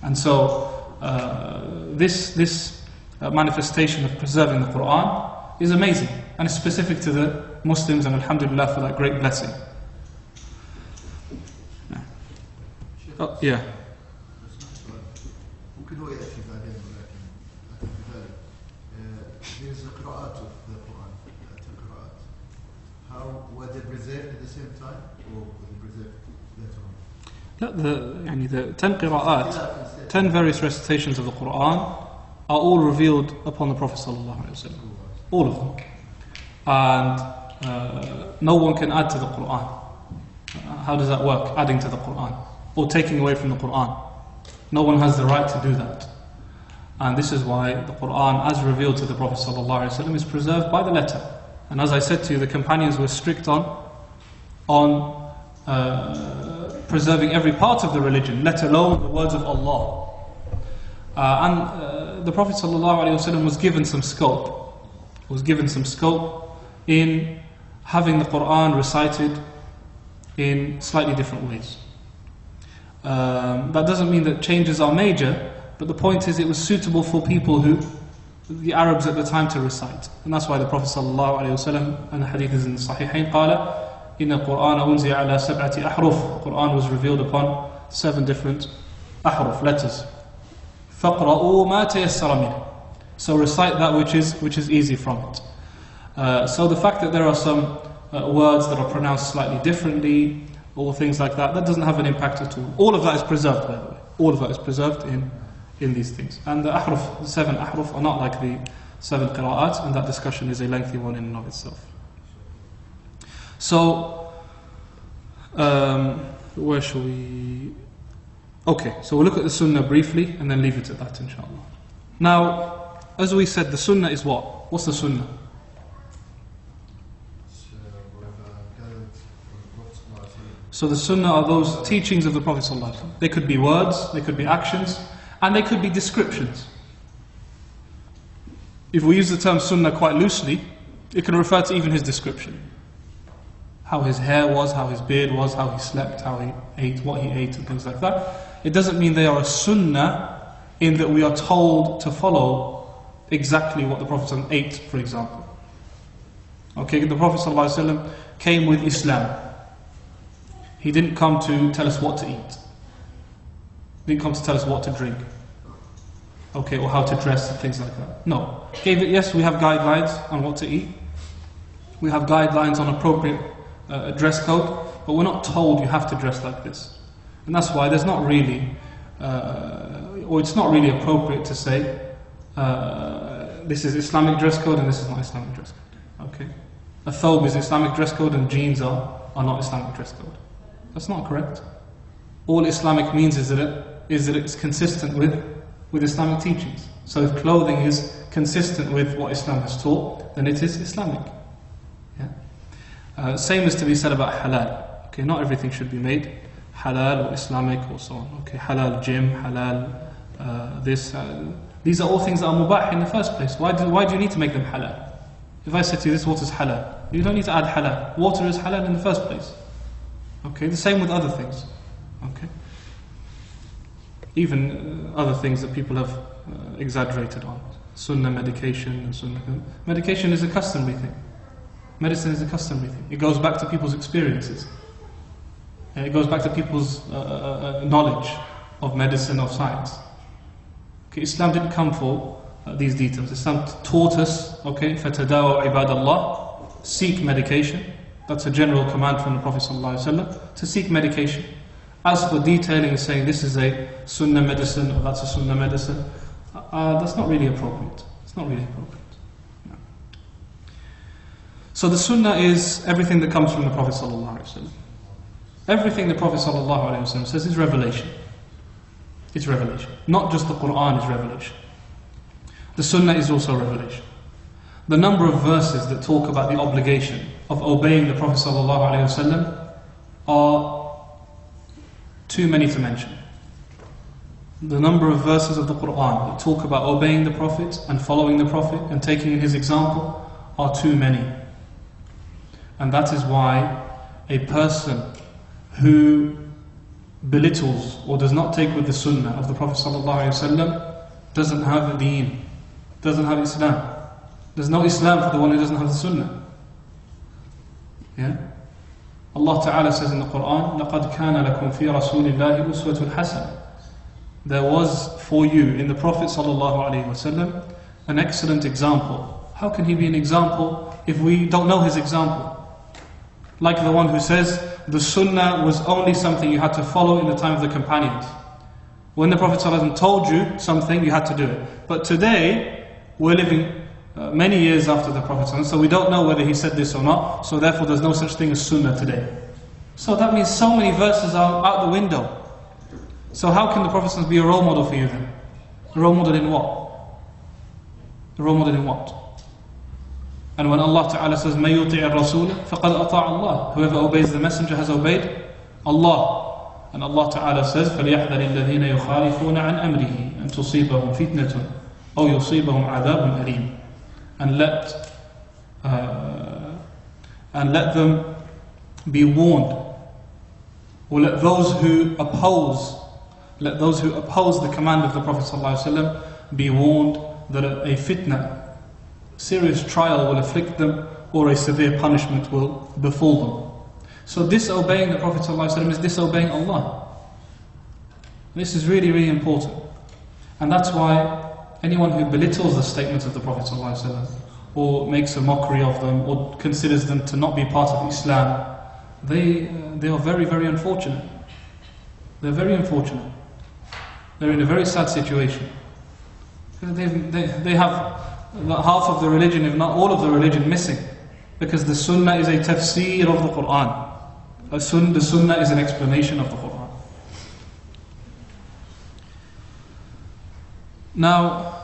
And so, this manifestation of preserving the Quran is amazing. And it's specific to the Muslims, and alhamdulillah for that great blessing. Oh, yeah. There's a qira'at of the Quran, how were they preserved at the same time, or were they preserved later on? The 10 qira'at, 10 various recitations of the Quran are all revealed upon the Prophet ﷺ. All of them. And no one can add to the Quran. How does that work? Adding to the Quran. Or taking away from the Quran. No one has the right to do that. And this is why the Quran, as revealed to the Prophet ﷺ, is preserved by the letter. And as I said to you, the companions were strict on preserving every part of the religion, let alone the words of Allah. And the Prophet ﷺ was given some scope. Was given some scope in having the Quran recited in slightly different ways. That doesn't mean that changes are major. But the point is, it was suitable for people the Arabs at the time, to recite. And that's why the Prophet ﷺ, and the hadith is in the Sahihain, قال إن القرآن أنزل على سبعة أحرف. The Quran was revealed upon 7 different ahruf, letters. فَقْرَؤُوا مَا تَيَسَّرَ مِنْهُ. So recite that which is easy from it. So the fact that there are some words that are pronounced slightly differently, or things like that, that doesn't have an impact at all. All of that is preserved, by the way. All of that is preserved in these things. And the 7 ahruf are not like the 7 qira'at, and that discussion is a lengthy one in and of itself. So, where shall we... Okay, so we'll look at the Sunnah briefly and then leave it at that, inshallah. Now, as we said, the Sunnah is what? What's the Sunnah? So the Sunnah are those teachings of the Prophet ﷺ. They could be words, they could be actions, and they could be descriptions. If we use the term Sunnah quite loosely, it can refer to even his description. How his hair was, how his beard was, how he slept, how he ate, what he ate, and things like that. It doesn't mean they are a Sunnah in that we are told to follow exactly what the Prophet ﷺ ate, for example. Okay, the Prophet ﷺ came with Islam. He didn't come to tell us what to eat. He didn't come to tell us what to drink. Okay, or how to dress and things like that. No. Yes, we have guidelines on what to eat. We have guidelines on appropriate dress code, but we're not told you have to dress like this. And that's why there's not really, or it's not really appropriate to say, this is Islamic dress code and this is not Islamic dress code. Okay? A thobe is Islamic dress code and jeans are not Islamic dress code. That's not correct. All Islamic means is that it's consistent with Islamic teachings. So if clothing is consistent with what Islam has taught, then it is Islamic. Yeah? Same is to be said about halal. Okay, not everything should be made halal or Islamic or so on. Okay, halal gym, halal this. These are all things that are mubah in the first place. Why do you need to make them halal? If I said to you, this water is halal, you don't need to add halal. Water is halal in the first place. Okay, the same with other things. Okay, even other things that people have exaggerated on. Sunnah medication and Sunnah. Medication is a customary thing. Medicine is a customary thing. It goes back to people's experiences. It goes back to people's knowledge of medicine, of science. Okay, Islam didn't come for these details. Islam taught us, okay, فَتَدَاوَوا عِبَادَ اللَّهِ, seek medication. That's a general command from the Prophet ﷺ, to seek medication. As for detailing and saying this is a Sunnah medicine or that's a Sunnah medicine, that's not really appropriate. It's not really appropriate. No. So the Sunnah is everything that comes from the Prophet ﷺ. Everything the Prophet ﷺ says is revelation. It's revelation. Not just the Quran is revelation. The Sunnah is also revelation. The number of verses that talk about the obligation of obeying the Prophet ﷺ are too many to mention. The number of verses of the Quran that talk about obeying the Prophet and following the Prophet and taking his example are too many. And that is why a person who belittles or does not take with the Sunnah of the Prophet ﷺ doesn't have deen, doesn't have Islam. There's no Islam for the one who doesn't have the Sunnah. Yeah? Allah Ta'ala says in the Quran, لَقَدْ كَانَ لَكُمْ فِي رَسُولِ اللَّهِ أُسْوَةٌ حَسَنَةٌ. There was for you in the Prophet ﷺ an excellent example. How can he be an example if we don't know his example? Like the one who says the Sunnah was only something you had to follow in the time of the companions. When the Prophet ﷺ told you something, you had to do it. But today, we're living many years after the Prophet ﷺ, so we don't know whether he said this or not, so therefore there's no such thing as Sunnah today. So that means so many verses are out the window. So how can the Prophet ﷺ be a role model for you then? A role model in what? A role model in what? And when Allah Ta'ala says, مَن يُطِعِ الرَّسُولَ فَقَدْ أَطَاعَ اللَّهِ, whoever obeys the messenger has obeyed Allah. And Allah Ta'ala says, فَلْيَحْذَرِ الَّذِينَ يُخَالِفُونَ عَنْ أَمْرِهِ أَن تُصِيبَهُمْ فِتْنَةٌ أَوْ يُصِيبَهُمْ عَذَابٌ أَلِيمٌ. And let them be warned, or let those who oppose the command of the Prophet ﷺ be warned that a fitna, serious trial will afflict them, or a severe punishment will befall them. So disobeying the Prophet ﷺ is disobeying Allah. This is really, really important. And that's why anyone who belittles the statements of the Prophet ﷺ, or makes a mockery of them, or considers them to not be part of Islam, they are very, very unfortunate. They're very unfortunate. They're in a very sad situation. They have half of the religion, if not all of the religion, missing. Because the Sunnah is a tafsir of the Quran. The Sunnah is an explanation of the Quran. Now,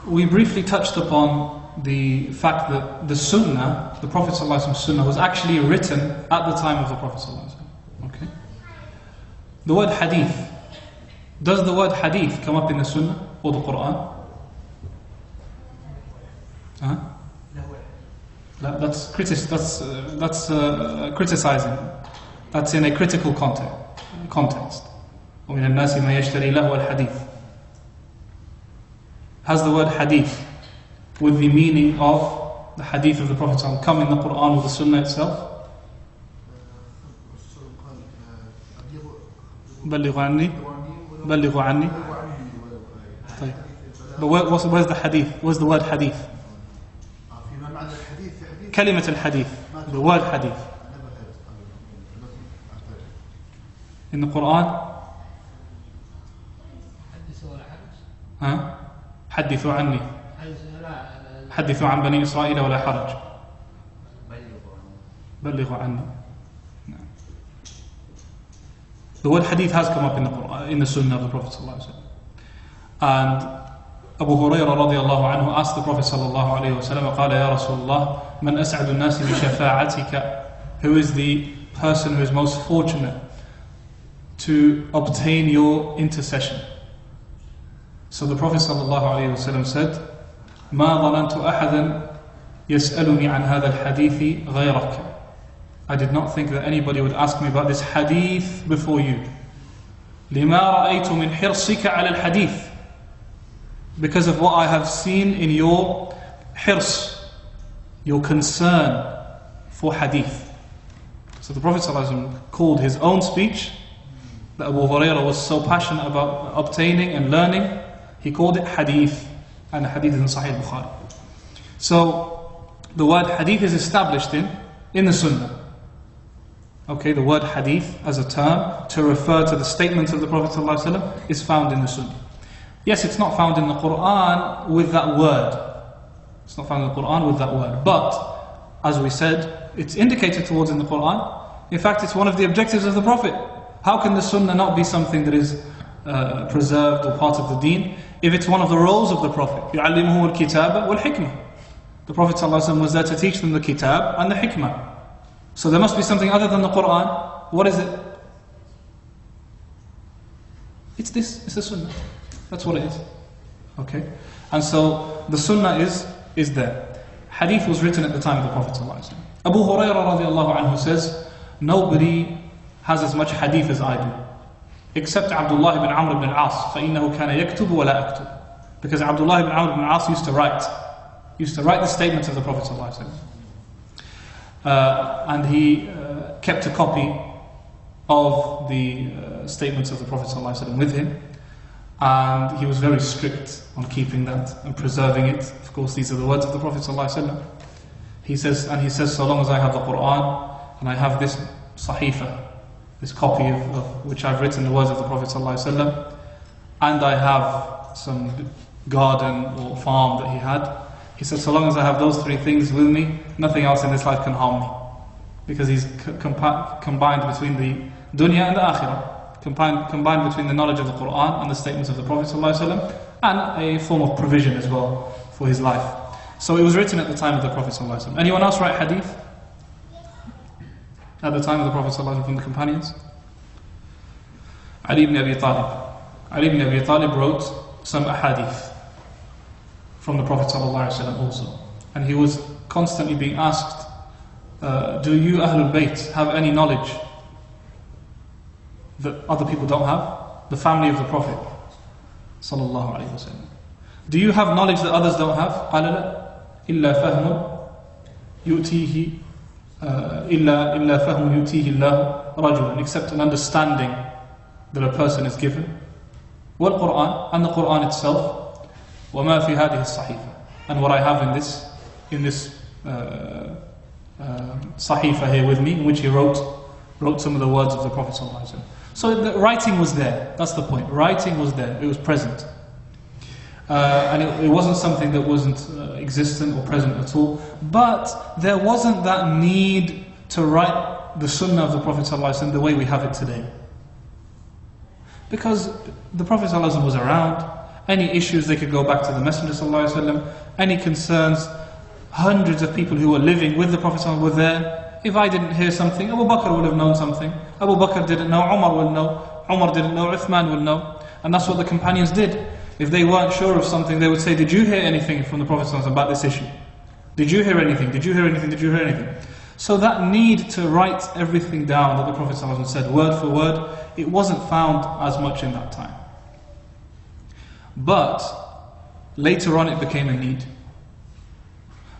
we briefly touched upon the fact that the Sunnah, the Prophet ﷺ's Sunnah, was actually written at the time of the Prophet ﷺ. Okay? The word hadith. Does the word hadith come up in the Sunnah or the Quran? Huh? That's criticizing. That's in a critical context. وَمِنَ النَّاسِ مَا يَشْتَرِي لَهْوَ الْحَدِيثِ. Has the word hadith with the meaning of the hadith of the Prophet ﷺ come in the Quran or the Sunnah itself? بلغوا عني. But where's the hadith? Where's the word hadith? كلمة الحديث. The word hadith. In the Quran? ها؟ حدثوا عني. حدثوا عن بني إسرائيل ولا حرج. بلغوا عني. The word hadith has come up in the Quran, in the Sunnah of the Prophet ﷺ. And Abu Hurairah radiallahu anhu asked the Prophet sallallahu alayhi wa sallam, قال يا رسول الله من أسعد الناس بشفاعتك? Who is the person who is most fortunate to obtain your intercession? So the Prophet sallallahu alayhi wa sallam said, ما ظننت أحدا يسألني عن هذا الحديث غيرك. I did not think that anybody would ask me about this hadith before you. لما رأيت من حرصك على الحديث. Because of what I have seen in your hirs, your concern for hadith. So the Prophet ﷺ called his own speech, that Abu Hurairah was so passionate about obtaining and learning, he called it hadith, and the hadith is in Sahih Bukhari. So the word hadith is established in the Sunnah. Okay, the word hadith as a term to refer to the statements of the Prophet ﷺ is found in the Sunnah. Yes, it's not found in the Quran with that word. It's not found in the Quran with that word. But, as we said, it's indicated towards in the Quran. In fact, it's one of the objectives of the Prophet. How can the Sunnah not be something that is preserved or part of the deen if it's one of the roles of the Prophet? يُعَلِّمُهُ الْكِتَابَ وَالْحِكْمَةِ. The Prophet ﷺ was there to teach them the kitab and the hikmah. So there must be something other than the Quran. What is it? It's this. It's the Sunnah. That's what it is. Okay? And so the Sunnah is there. Hadith was written at the time of the Prophet ﷺ. Abu Hurairah radiallahu anhu says, nobody has as much hadith as I do, except Abdullah ibn Amr ibn al-As, فَإِنَّهُ كَانَ يَكْتُبُ وَلَا أَكْتُبُ. Because Abdullah ibn Amr ibn al-As used to write the statements of the Prophet ﷺ. And he kept a copy of the statements of the Prophet ﷺ with him. And he was very strict on keeping that and preserving it. Of course, these are the words of the Prophet ﷺ. He says, so long as I have the Quran and I have this sahifa, this copy of which I've written the words of the Prophet ﷺ, and I have some garden or farm that he had, he said, so long as I have those three things with me, nothing else in this life can harm me. Because he's combined between the dunya and the akhirah. Combined between the knowledge of the Quran and the statements of the Prophet ﷺ, and a form of provision as well for his life. So it was written at the time of the Prophet ﷺ. Anyone else write hadith? At the time of the Prophet ﷺ from the companions? Ali ibn Abi Talib. Ali ibn Abi Talib wrote some ahadith from the Prophet ﷺ also. And he was constantly being asked, do you Ahlul Bayt have any knowledge that other people don't have? The family of the Prophet sallallahu alaihi wasallam. Do you have knowledge that others don't have? قال لا إلا فهم يؤتيه إلا فهم يؤتيه الله رجلا, except an understanding that a person is given. والقرآن, and the Quran itself. وما في هذه الصحيفة, and what I have in this sahifa here with me, in which he wrote some of the words of the Prophet sallallahu alaihi wasallam. So the writing was there. That's the point. Writing was there. It was present. And it wasn't something that wasn't existent or present at all. But there wasn't that need to write the Sunnah of the Prophet ﷺ the way we have it today. Because the Prophet ﷺ was around, Any issues, they could go back to the Messenger ﷺ. Any concerns, hundreds of people who were living with the Prophet ﷺ were there. If I didn't hear something, Abu Bakr would have known something. Abu Bakr didn't know, Umar will know. Umar didn't know, Uthman will know. And that's what the companions did. If they weren't sure of something, they would say, did you hear anything from the Prophet ﷺ about this issue? Did you hear anything? Did you hear anything? Did you hear anything? So that need to write everything down that the Prophet ﷺ said, word for word, it wasn't found as much in that time. But later on it became a need.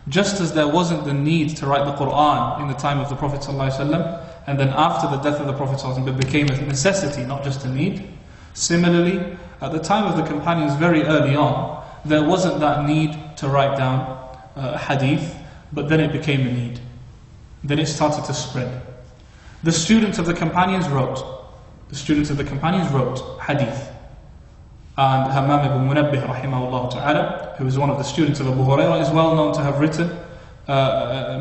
Just as there wasn't the need to write the Quran in the time of the Prophet ﷺ, and then after the death of the Prophet ﷺ it became a necessity, not just a need. Similarly, at the time of the companions very early on, there wasn't that need to write down hadith, but then it became a need. Then it started to spread. The students of the companions wrote. The students of the companions wrote hadith. And Hammam ibn Munabbih rahimahullah ta'ala, who is one of the students of Abu Hurairah, is well known to have written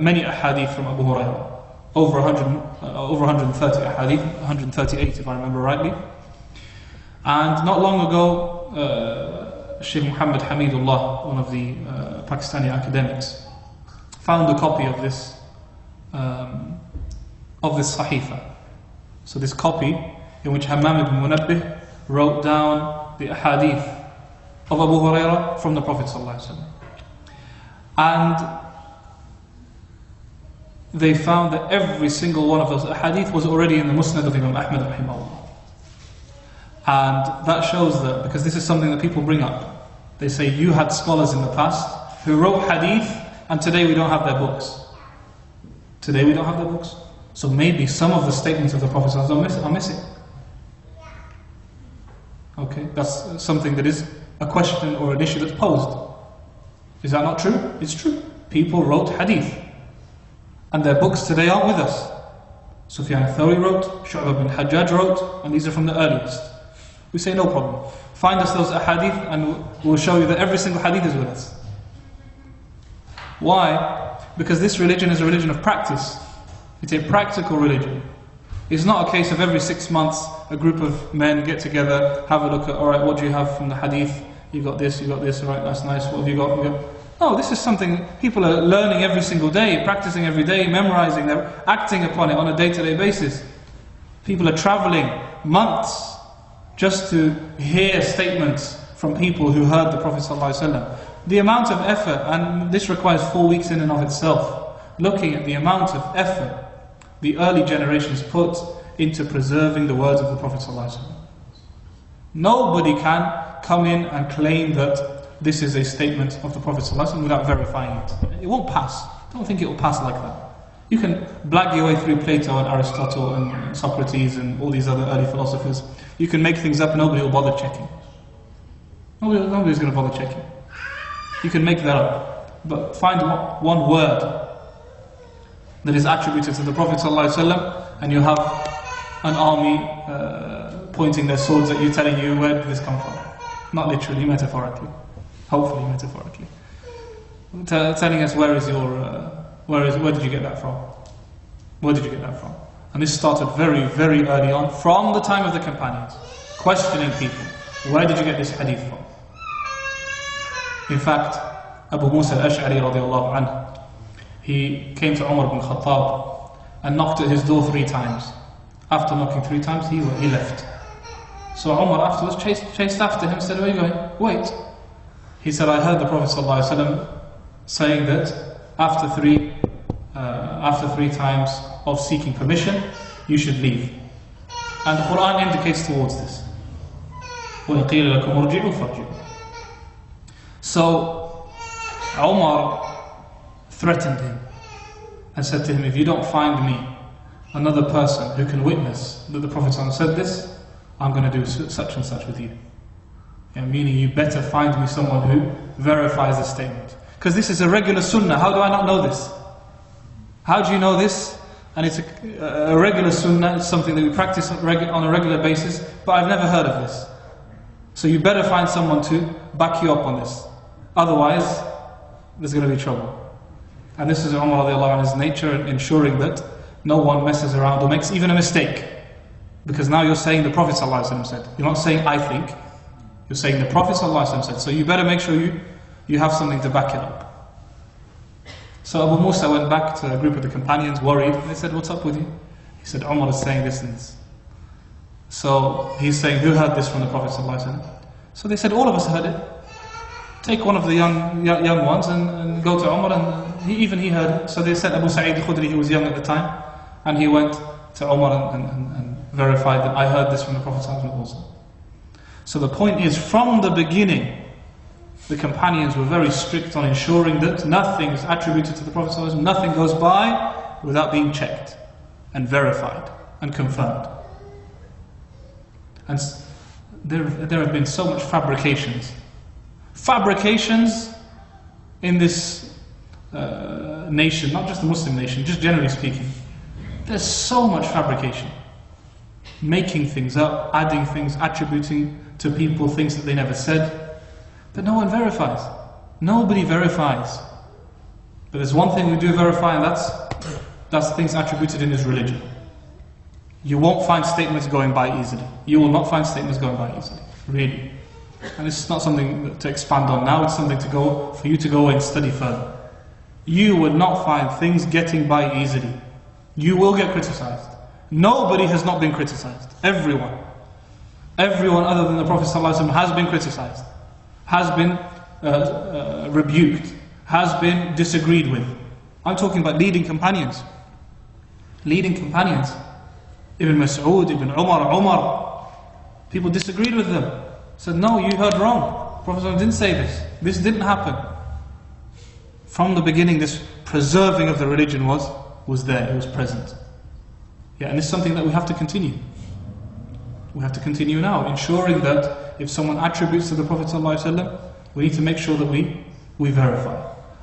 many ahadith from Abu Hurairah. Over 130 ahadith, 138 if I remember rightly. And not long ago, Shaykh Muhammad Hamidullah, one of the Pakistani academics, found a copy of this Sahifa. So this copy in which Hammam ibn Munabbih wrote down the ahadith of Abu Hurairah from the Prophet ﷺ. And they found that every single one of those ahadith was already in the Musnad of Imam Ahmad rahimahullah. And that shows that, because this is something that people bring up. They say, you had scholars in the past who wrote hadith, and today we don't have their books. Today we don't have their books. So maybe some of the statements of the Prophet ﷺ are missing. Okay, that's something that is a question or an issue that's posed. Is that not true? It's true. People wrote hadith, and their books today aren't with us. Sufyan al-Thawri wrote, Shu'bah bin Hajjaj wrote, and these are from the earliest. We say no problem. Find us those hadith and we'll show you that every single hadith is with us. Why? Because this religion is a religion of practice. It's a practical religion. It's not a case of every 6 months a group of men get together, have a look at, alright, what do you have from the hadith? You got this, alright, that's nice, what have you got? No, this is something people are learning every single day, practicing every day, memorizing, they're acting upon it on a day-to-day basis. People are traveling months just to hear statements from people who heard the Prophet ﷺ. The amount of effort, and this requires 4 weeks in and of itself, looking at the amount of effort the early generations put into preserving the words of the Prophet ﷺ. Nobody can come in and claim that this is a statement of the Prophet ﷺ without verifying it. It won't pass. Don't think it will pass like that. You can blag your way through Plato and Aristotle and Socrates and all these other early philosophers. You can make things up and nobody will bother checking. Nobody's going to bother checking. You can make that up. But find one word that is attributed to the Prophet ﷺ, and you have an army pointing their swords at you, telling you, where did this come from? Not literally, metaphorically. Hopefully metaphorically. Telling us where did you get that from? Where did you get that from? And this started very, very early on, from the time of the companions, questioning people. Where did you get this hadith from? In fact, Abu Musa al-Ash'ari radiallahu anhu, he came to Umar ibn Khattab and knocked at his door 3 times. After knocking 3 times, he left. So Umar afterwards chased after him and said, where are you going? Wait. He said, I heard the Prophet ﷺ saying that after three times of seeking permission, you should leave. And the Quran indicates towards this. وَإِقِيلَ لَكُمْ ارْجِعُوا فَارْجِعُوا. So Umar threatened him and said to him, if you don't find me another person who can witness that the Prophet ﷺ said this, I'm going to do such and such with you. Meaning you better find me someone who verifies the statement. Because this is a regular sunnah. How do I not know this? How do you know this? And it's a regular sunnah, it's something that we practice on a regular basis, but I've never heard of this. So you better find someone to back you up on this. Otherwise, there's going to be trouble. And this is Umar radiallahu anhu's nature, ensuring that no one messes around or makes even a mistake. Because now you're saying the Prophet ﷺ said. You're not saying I think. You're saying the Prophet ﷺ said, so you better make sure you have something to back it up. So Abu Musa went back to a group of the companions, worried. They said, what's up with you? He said, Umar is saying this and this. So he's saying, who heard this from the Prophet ﷺ? So they said, all of us heard it. Take one of the young ones and go to Umar, and even he heard it. So they said Abu Sa'id al-Khudri, he was young at the time, and he went to Umar and verified that I heard this from the Prophet ﷺ also. So the point is, from the beginning, the companions were very strict on ensuring that nothing is attributed to the Prophet ﷺ, nothing goes by without being checked and verified and confirmed. And there have been so much fabrications in this nation, not just the Muslim nation, just generally speaking. There's so much fabrication. Making things up, adding things, attributing to people things that they never said, but no one verifies. Nobody verifies. But there's one thing we do verify, and that's things attributed in his religion. You won't find statements going by easily. You will not find statements going by easily, really. And it's not something to expand on now, it's something for you to go and study further. You would not find things getting by easily. You will get criticized. Nobody has not been criticized. Everyone other than the Prophet ﷺ has been criticized, has been rebuked, has been disagreed with. I'm talking about leading companions. Leading companions. Ibn Mas'ud, Ibn Umar. People disagreed with them. Said, no, you heard wrong. The Prophet didn't say this. This didn't happen. From the beginning, this preserving of the religion was there, it was present. Yeah, and it's something that we have to continue. We have to continue now, ensuring that if someone attributes to the Prophet ﷺ, we need to make sure that we verify.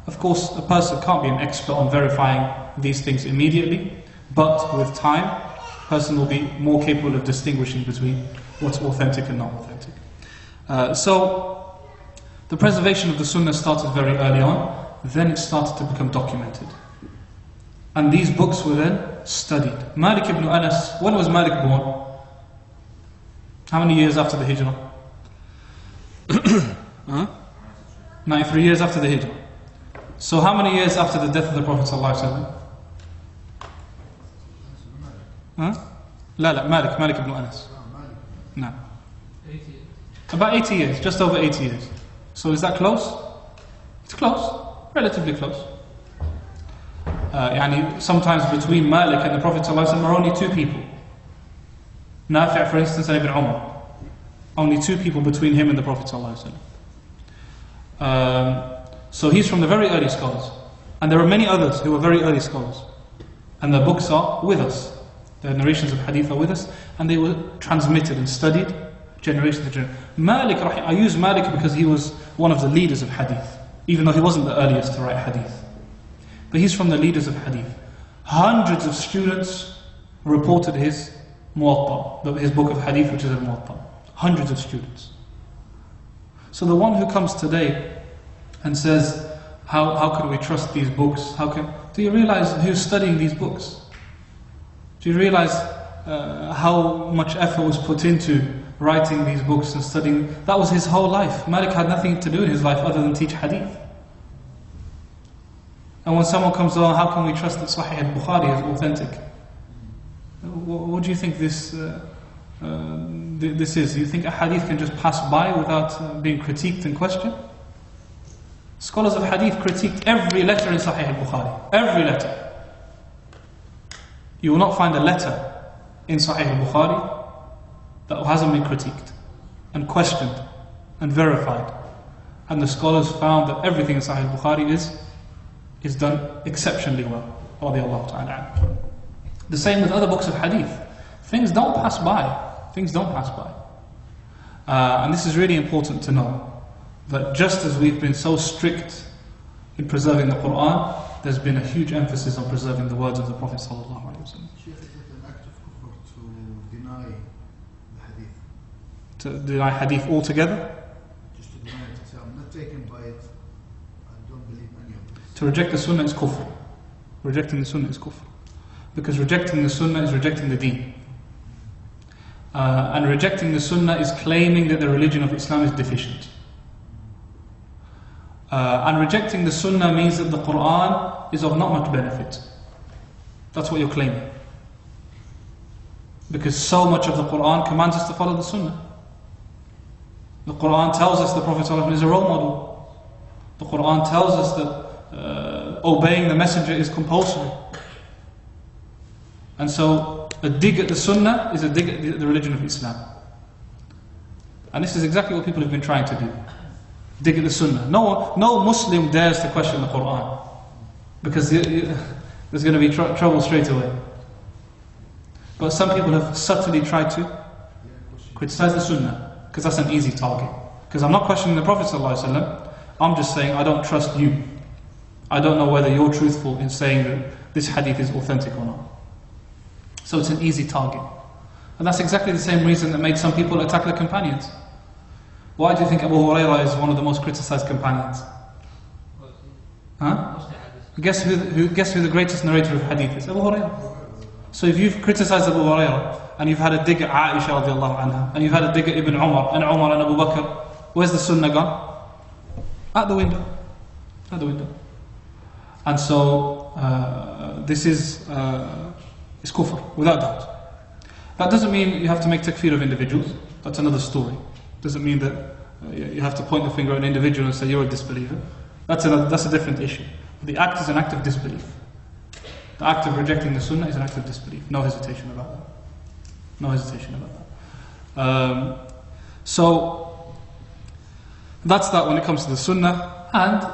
Of course, a person can't be an expert on verifying these things immediately, but with time, a person will be more capable of distinguishing between what's authentic and not authentic. So, the preservation of the Sunnah started very early on, then it started to become documented. And these books were then studied. Malik ibn Anas, when was Malik born? How many years after the Hijrah? 93 years after the Hijrah. So how many years after the death of the Prophet ﷺ? Malik ibn Anas. No. 80. About 80 years, just over 80 years. So is that close? It's close, relatively close. Sometimes between Malik and the Prophet ﷺ are only two people. Nafi', for instance, and Ibn Umar. Only two people between him and the Prophet ﷺ. So he's from the very early scholars. And there are many others who are very early scholars. And their books are with us. Their narrations of hadith are with us. And they were transmitted and studied generation to generation. Malik, I use Malik because he was one of the leaders of hadith. Even though he wasn't the earliest to write hadith. But he's from the leaders of hadith. Hundreds of students reported his Muwatta, his book of hadith, which is al-Muwatta. Hundreds of students. So the one who comes today and says, how can we trust these books? Do you realize who's studying these books? Do you realize how much effort was put into writing these books and studying? That was his whole life. Malik had nothing to do in his life other than teach hadith. And when someone comes along, how can we trust that Sahih al-Bukhari is authentic? What do you think this is? Do you think a hadith can just pass by without being critiqued and questioned? Scholars of hadith critiqued every letter in Sahih al-Bukhari. Every letter. You will not find a letter in Sahih al-Bukhari that hasn't been critiqued and questioned and verified. And the scholars found that everything in Sahih al-Bukhari is done exceptionally well. Radiallahu ta'ala. The same with other books of hadith. Things don't pass by. Things don't pass by. And this is really important to know. That just as we've been so strict in preserving the Quran, there's been a huge emphasis on preserving the words of the Prophet sallallahu alaihi wasallam. Shaykh, is it an act of kufr to deny the hadith? To deny hadith altogether? Just to deny it, to say, I'm not taken by it, I don't believe any of it. To reject the Sunnah is kufr. Rejecting the Sunnah is kufr. Because rejecting the Sunnah is rejecting the deen. And rejecting the Sunnah is claiming that the religion of Islam is deficient. And rejecting the Sunnah means that the Quran is of not much benefit. That's what you're claiming. Because so much of the Quran commands us to follow the Sunnah. The Quran tells us the Prophet ﷺ is a role model. The Quran tells us that obeying the Messenger is compulsory. And so a dig at the Sunnah is a dig at the religion of Islam. And this is exactly what people have been trying to do. Dig at the Sunnah. No Muslim dares to question the Quran, because there's going to be trouble straight away. But some people have subtly tried to criticize the Sunnah, because that's an easy target. Because I'm not questioning the Prophet ﷺ, I'm just saying I don't trust you. I don't know whether you're truthful in saying that this hadith is authentic or not. So it's an easy target. And that's exactly the same reason that made some people attack the companions. Why do you think Abu Hurairah is one of the most criticized companions? Huh? Guess who the greatest narrator of hadith is? Abu Hurairah. So if you've criticized Abu Hurairah, and you've had a dig at Aisha radiallahu anha, and you've had a dig at Ibn Umar and Abu Bakr, where's the Sunnah gone? At the window. At the window. And so this is kufr, without doubt. That doesn't mean you have to make takfir of individuals. That's another story. Doesn't mean that you have to point the finger at an individual and say you're a disbeliever. That's a different issue. The act is an act of disbelief. The act of rejecting the Sunnah is an act of disbelief. No hesitation about that. No hesitation about that. So that's that when it comes to the Sunnah. And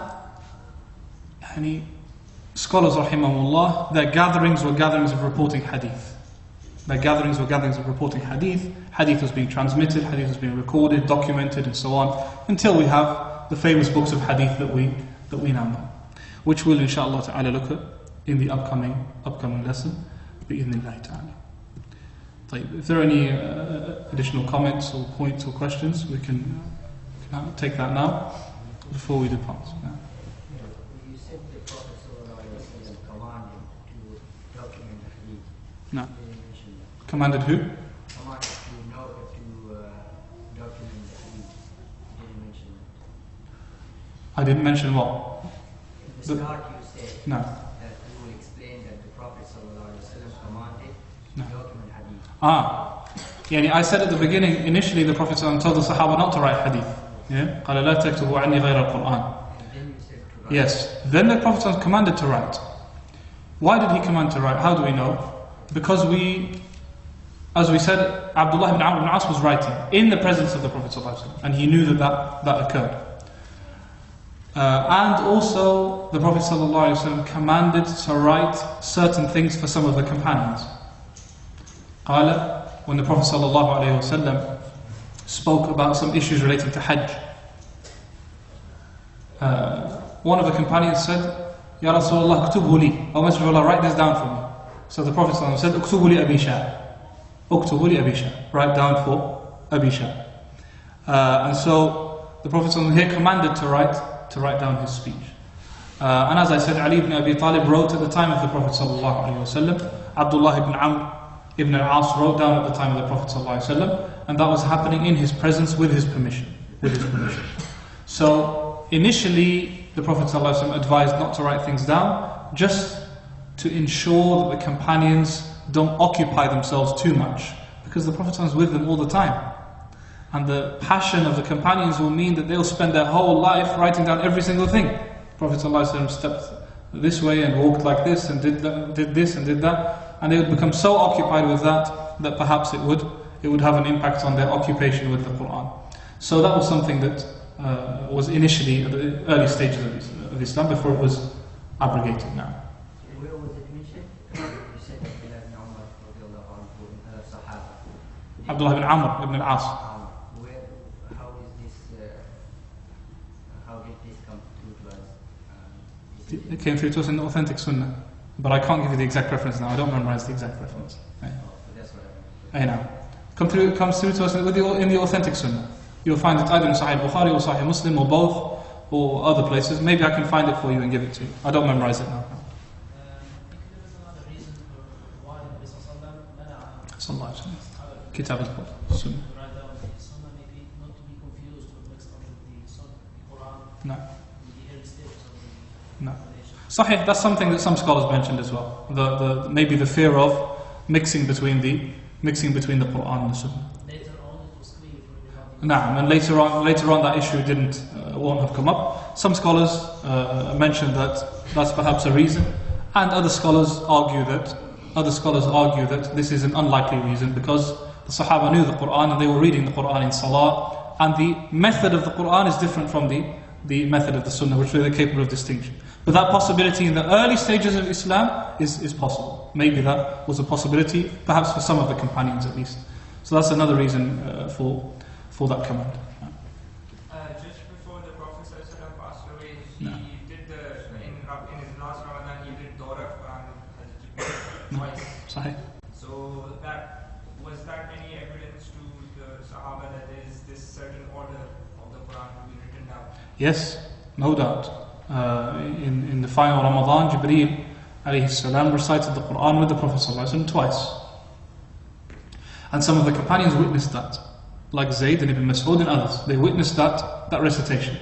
scholars, rahimahumullah, their gatherings were gatherings of reporting hadith. Their gatherings were gatherings of reporting hadith. Hadith was being transmitted, hadith was being recorded, documented, and so on, until we have the famous books of hadith that we now know, which we'll inshallah ta'ala look at in the upcoming lesson, bi'idhnillahi ta'ala. If there are any additional comments or points or questions, we can take that now before we depart. Yeah. You said the Prophet commanded to document the hadith. No. Commanded who? Commanded to document the hadith. You didn't mention that. I didn't mention what? At the start you said No. that you will explain that the Prophet commanded to document hadith. I said at the beginning, initially the Prophet told the Sahaba not to write hadith. Yeah? قال لا تكتبوا عني غير القرآن. And then you said to write. Yes. Then the Prophet commanded to write. Why did he command to write? How do we know? Because as we said, Abdullah ibn Amr ibn As was writing in the presence of the Prophet ﷺ, and he knew that occurred. And also the Prophet ﷺ commanded to write certain things for some of the companions. When the Prophet ﷺ spoke about some issues relating to Hajj, one of the companions said, Ya Rasulullah, اكتبه لي. O Messenger of Allah, write this down for me. So the Prophet ﷺ said, اكتبه لي أبي شاء. اكتبه لي أبي شاء. Write down for Abi Shah. And so the Prophet ﷺ here commanded to write down his speech. And as I said, Ali ibn Abi Talib wrote at the time of the Prophet ﷺ. Abdullah ibn Amr ibn al-As wrote down at the time of the Prophet ﷺ, and that was happening in his presence with his permission. So initially the Prophet ﷺ advised not to write things down, just to ensure that the companions don't occupy themselves too much, because the Prophet ﷺ is with them all the time. And the passion of the companions will mean that they'll spend their whole life writing down every single thing. The Prophet ﷺ stepped this way and walked like this and did this and did that, and they would become so occupied with that perhaps it would have an impact on their occupation with the Quran. So that was something that was initially at the early stages of Islam before it was abrogated now. Where was it mentioned? You said Abdullah ibn Amr ibn al-As. How did this come through to us? It came through to us in the authentic Sunnah, but I can't give you the exact reference now. I don't memorize the exact reference. That's what I mean. It comes through to us in the authentic Sunnah. You'll find it either in Sahih Bukhari or Sahih Muslim or both, or other places. Maybe I can find it for you and give it to you. I don't memorize it now. There is another reason for why the Prophet Kitab is called Sunnah. Write down the Sunnah, maybe not to be confused or mixed up with the Sunnah, the Quran, No. the Ahli statements of the No. revelation. Sahih, that's something that some scholars mentioned as well. Maybe the fear of mixing between the Quran and the Sunnah. Later on, it was clear for everybody. And later on that issue won't have come up. Some scholars mentioned that that's perhaps a reason, and other scholars argue that this is an unlikely reason because the Sahaba knew the Quran and they were reading the Quran in Salah, and the method of the Quran is different from the method of the Sunnah, which they're capable of distinction. But that possibility in the early stages of Islam is possible. Maybe that was a possibility, perhaps for some of the companions at least. So that's another reason for that command. Just before the Prophet ﷺ passed away, he No. did in his last Ramadan, he did Dawrah Quran twice. Sahih. So was that any evidence to the Sahaba that there is this certain order of the Quran to be written down? Yes, no doubt. In the final Ramadan, Jibreel alayhi salam recited the Quran with the Prophet ﷺ twice. And some of the companions witnessed that, like Zayd and Ibn Mas'ud and others. They witnessed that recitation.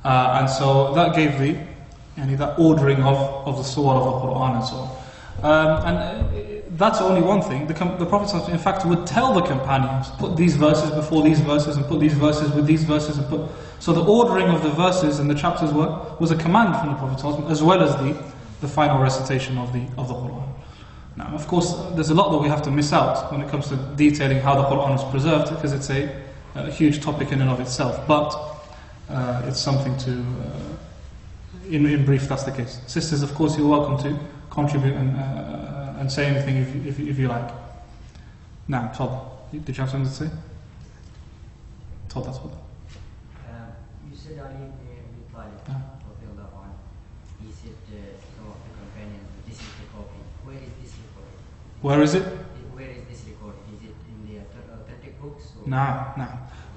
And so that gave that ordering of the surah of the Quran and so on. And that's only one thing. The Prophet ﷺ, in fact, would tell the companions, put these verses before these verses and put these verses with these verses and put... So the ordering of the verses and the chapters was a command from the Prophet ﷺ, as well as the final recitation of the Quran. Now, of course, there's a lot that we have to miss out when it comes to detailing how the Quran is preserved, because it's a huge topic in and of itself. But it's something to... in brief, that's the case. Sisters, of course, you're welcome to contribute and say anything if you like. Now, Todd, did you have something to say? Todd, that's what. You said Ali ibn Abi Talib, he said some of the companions, this is the copy. Where is this recorded? Where is it? Where is this recorded? Is it in the authentic books? No.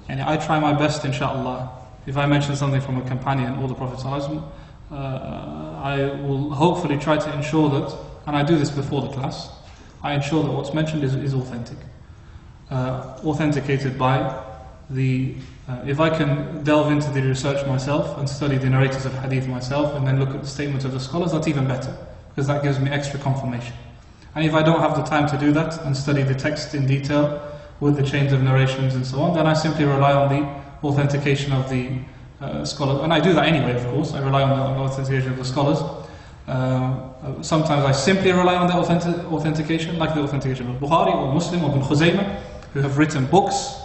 And I try my best, inshallah. If I mention something from a companion or the Prophet ﷺ, I will hopefully try to ensure that, and I do this before the class, I ensure that what's mentioned is authentic. Authenticated by if I can delve into the research myself and study the narrators of hadith myself and then look at the statements of the scholars, that's even better, because that gives me extra confirmation. And if I don't have the time to do that and study the text in detail with the chains of narrations and so on, then I simply rely on the authentication of the scholars. And I do that anyway, of course. I rely on the authentication of the scholars. Sometimes I simply rely on the authentication, like the authentication of Bukhari or Muslim or Ibn Khuzaymah, who have written books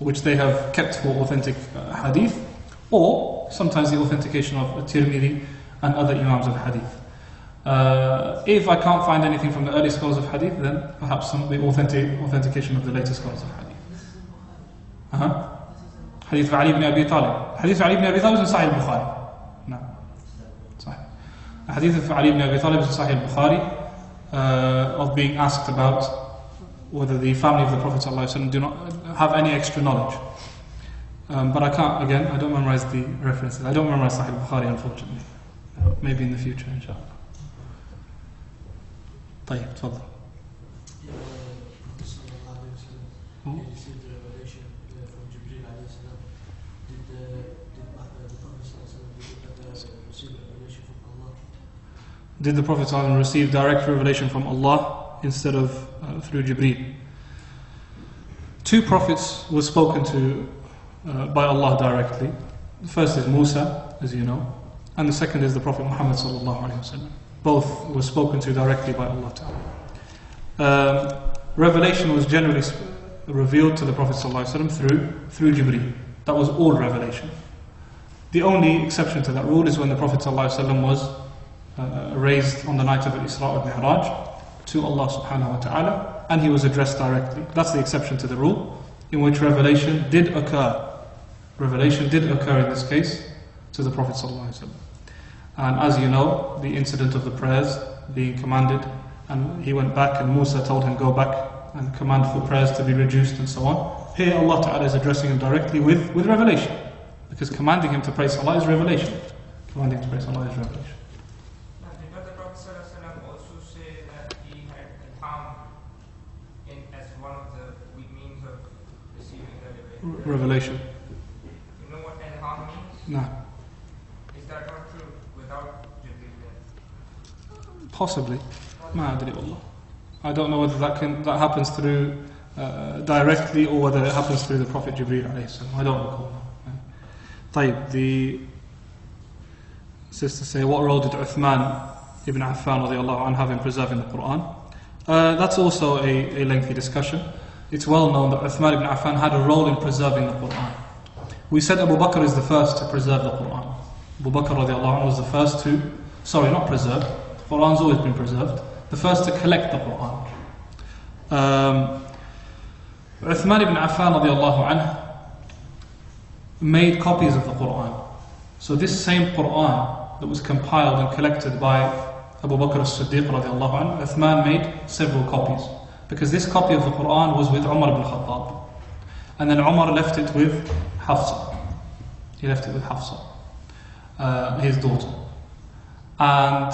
which they have kept for authentic hadith, or sometimes the authentication of Tirmidhi and other Imams of hadith. If I can't find anything from the early scholars of hadith, then perhaps the authentication of the later scholars of hadith. Hadith of Ali ibn Abi Talib. Hadith of Ali ibn Abi Talib is in Sahih al-Bukhari. No. Sahih. Hadith of Ali ibn Abi Talib is in Sahih al-Bukhari, of being asked about whether the family of the Prophet ﷺ do not have any extra knowledge. But I can't, again, I don't memorize the references. I don't memorize Sahih al-Bukhari, unfortunately. Maybe in the future, inshallah. طيب, تفضل. Did the Prophet ﷺ receive direct revelation from Allah instead of through Jibreel? Two prophets were spoken to by Allah directly. The first is Musa, as you know, and the second is the Prophet Muhammad ﷺ. Both were spoken to directly by Allah Ta'ala. Revelation was generally revealed to the Prophet ﷺ through Jibreel. That was all revelation. The only exception to that rule is when the Prophet ﷺ was raised on the night of Al-Isra al-Mi'raj to Allah subhanahu wa ta'ala, and he was addressed directly. That's the exception to the rule, in which revelation did occur. Revelation did occur in this case to the Prophet ﷺ. And as you know, the incident of the prayers being commanded, and he went back and Musa told him go back and command for prayers to be reduced and so on. Here Allah Ta'ala is addressing him directly with revelation, because commanding him to pray Salah is revelation. Commanding to pray Salah is revelation. Did the Prophet ﷺ also say that he had ilham as one of the revelation. You know what ilham means? No. Is that not true without Jibreel? Possibly. ما أدري والله. I don't know whether that happens through directly or whether it happens through the Prophet Jibreel alayhi salam. I don't recall. طيب, the sister say, what role did Uthman ibn Affan radiallahu anhu have in preserving the Quran? That's also a lengthy discussion. It's well known that Uthman ibn Affan had a role in preserving the Quran. We said Abu Bakr is the first to preserve the Quran. Abu Bakr radiallahu anhu was the first to, not preserve, the Quran's always been preserved, the first to collect the Quran. Uthman ibn Affan radiallahu anhu made copies of the Quran. So this same Quran that was compiled and collected by Abu Bakr as-Siddiq radiallahu anhu, Uthman made several copies. Because this copy of the Quran was with Umar ibn Khattab. And then Umar left it with Hafsa. He left it with Hafsa, his daughter. And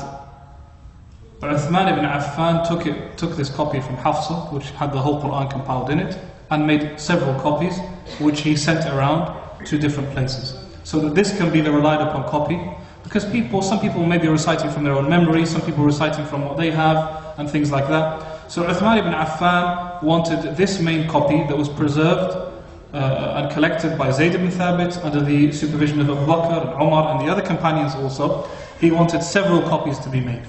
Uthman ibn Affan took this copy from Hafsa, which had the whole Quran compiled in it, and made several copies, which he sent around to different places. So that this can be the relied upon copy, because some people may be reciting from their own memory, some people reciting from what they have, and things like that. So Uthman ibn Affan wanted this main copy that was preserved and collected by Zayd ibn Thabit under the supervision of Abu Bakr and Umar and the other companions also. He wanted several copies to be made.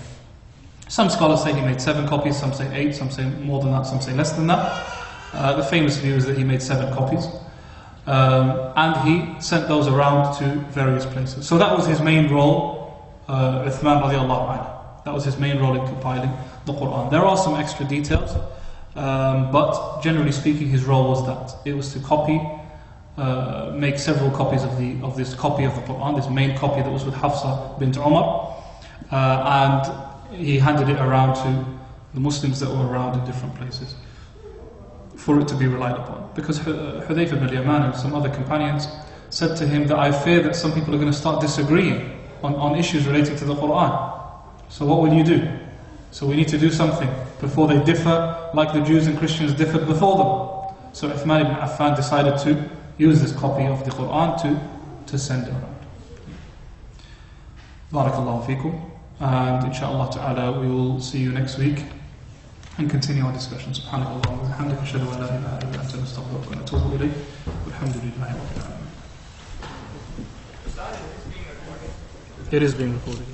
Some scholars say he made 7 copies, some say 8, some say more than that, some say less than that. The famous view is that he made 7 copies. And he sent those around to various places. So that was his main role, Uthman radiallahu anhu. That was his main role in compiling the Quran. There are some extra details, but generally speaking his role was that. It was to copy, make several copies of this copy of the Quran, this main copy that was with Hafsa bint Umar, and he handed it around to the Muslims that were around in different places for it to be relied upon. Because Hudayf ibn al-Yaman and some other companions said to him that I fear that some people are going to start disagreeing on issues relating to the Quran. So what will you do? So we need to do something before they differ like the Jews and Christians differed before them. So Uthman ibn Affan decided to use this copy of the Quran to send around. Barakallahu feekum. And inshaAllah ta'ala we will see you next week and continue our discussion. Subhanakallah wa bihamdika ashhadu an la ilaha illa anta nastaghfiruka wa natubu ilayk. Walhamdulillahi rabbil alamin. It is being recorded.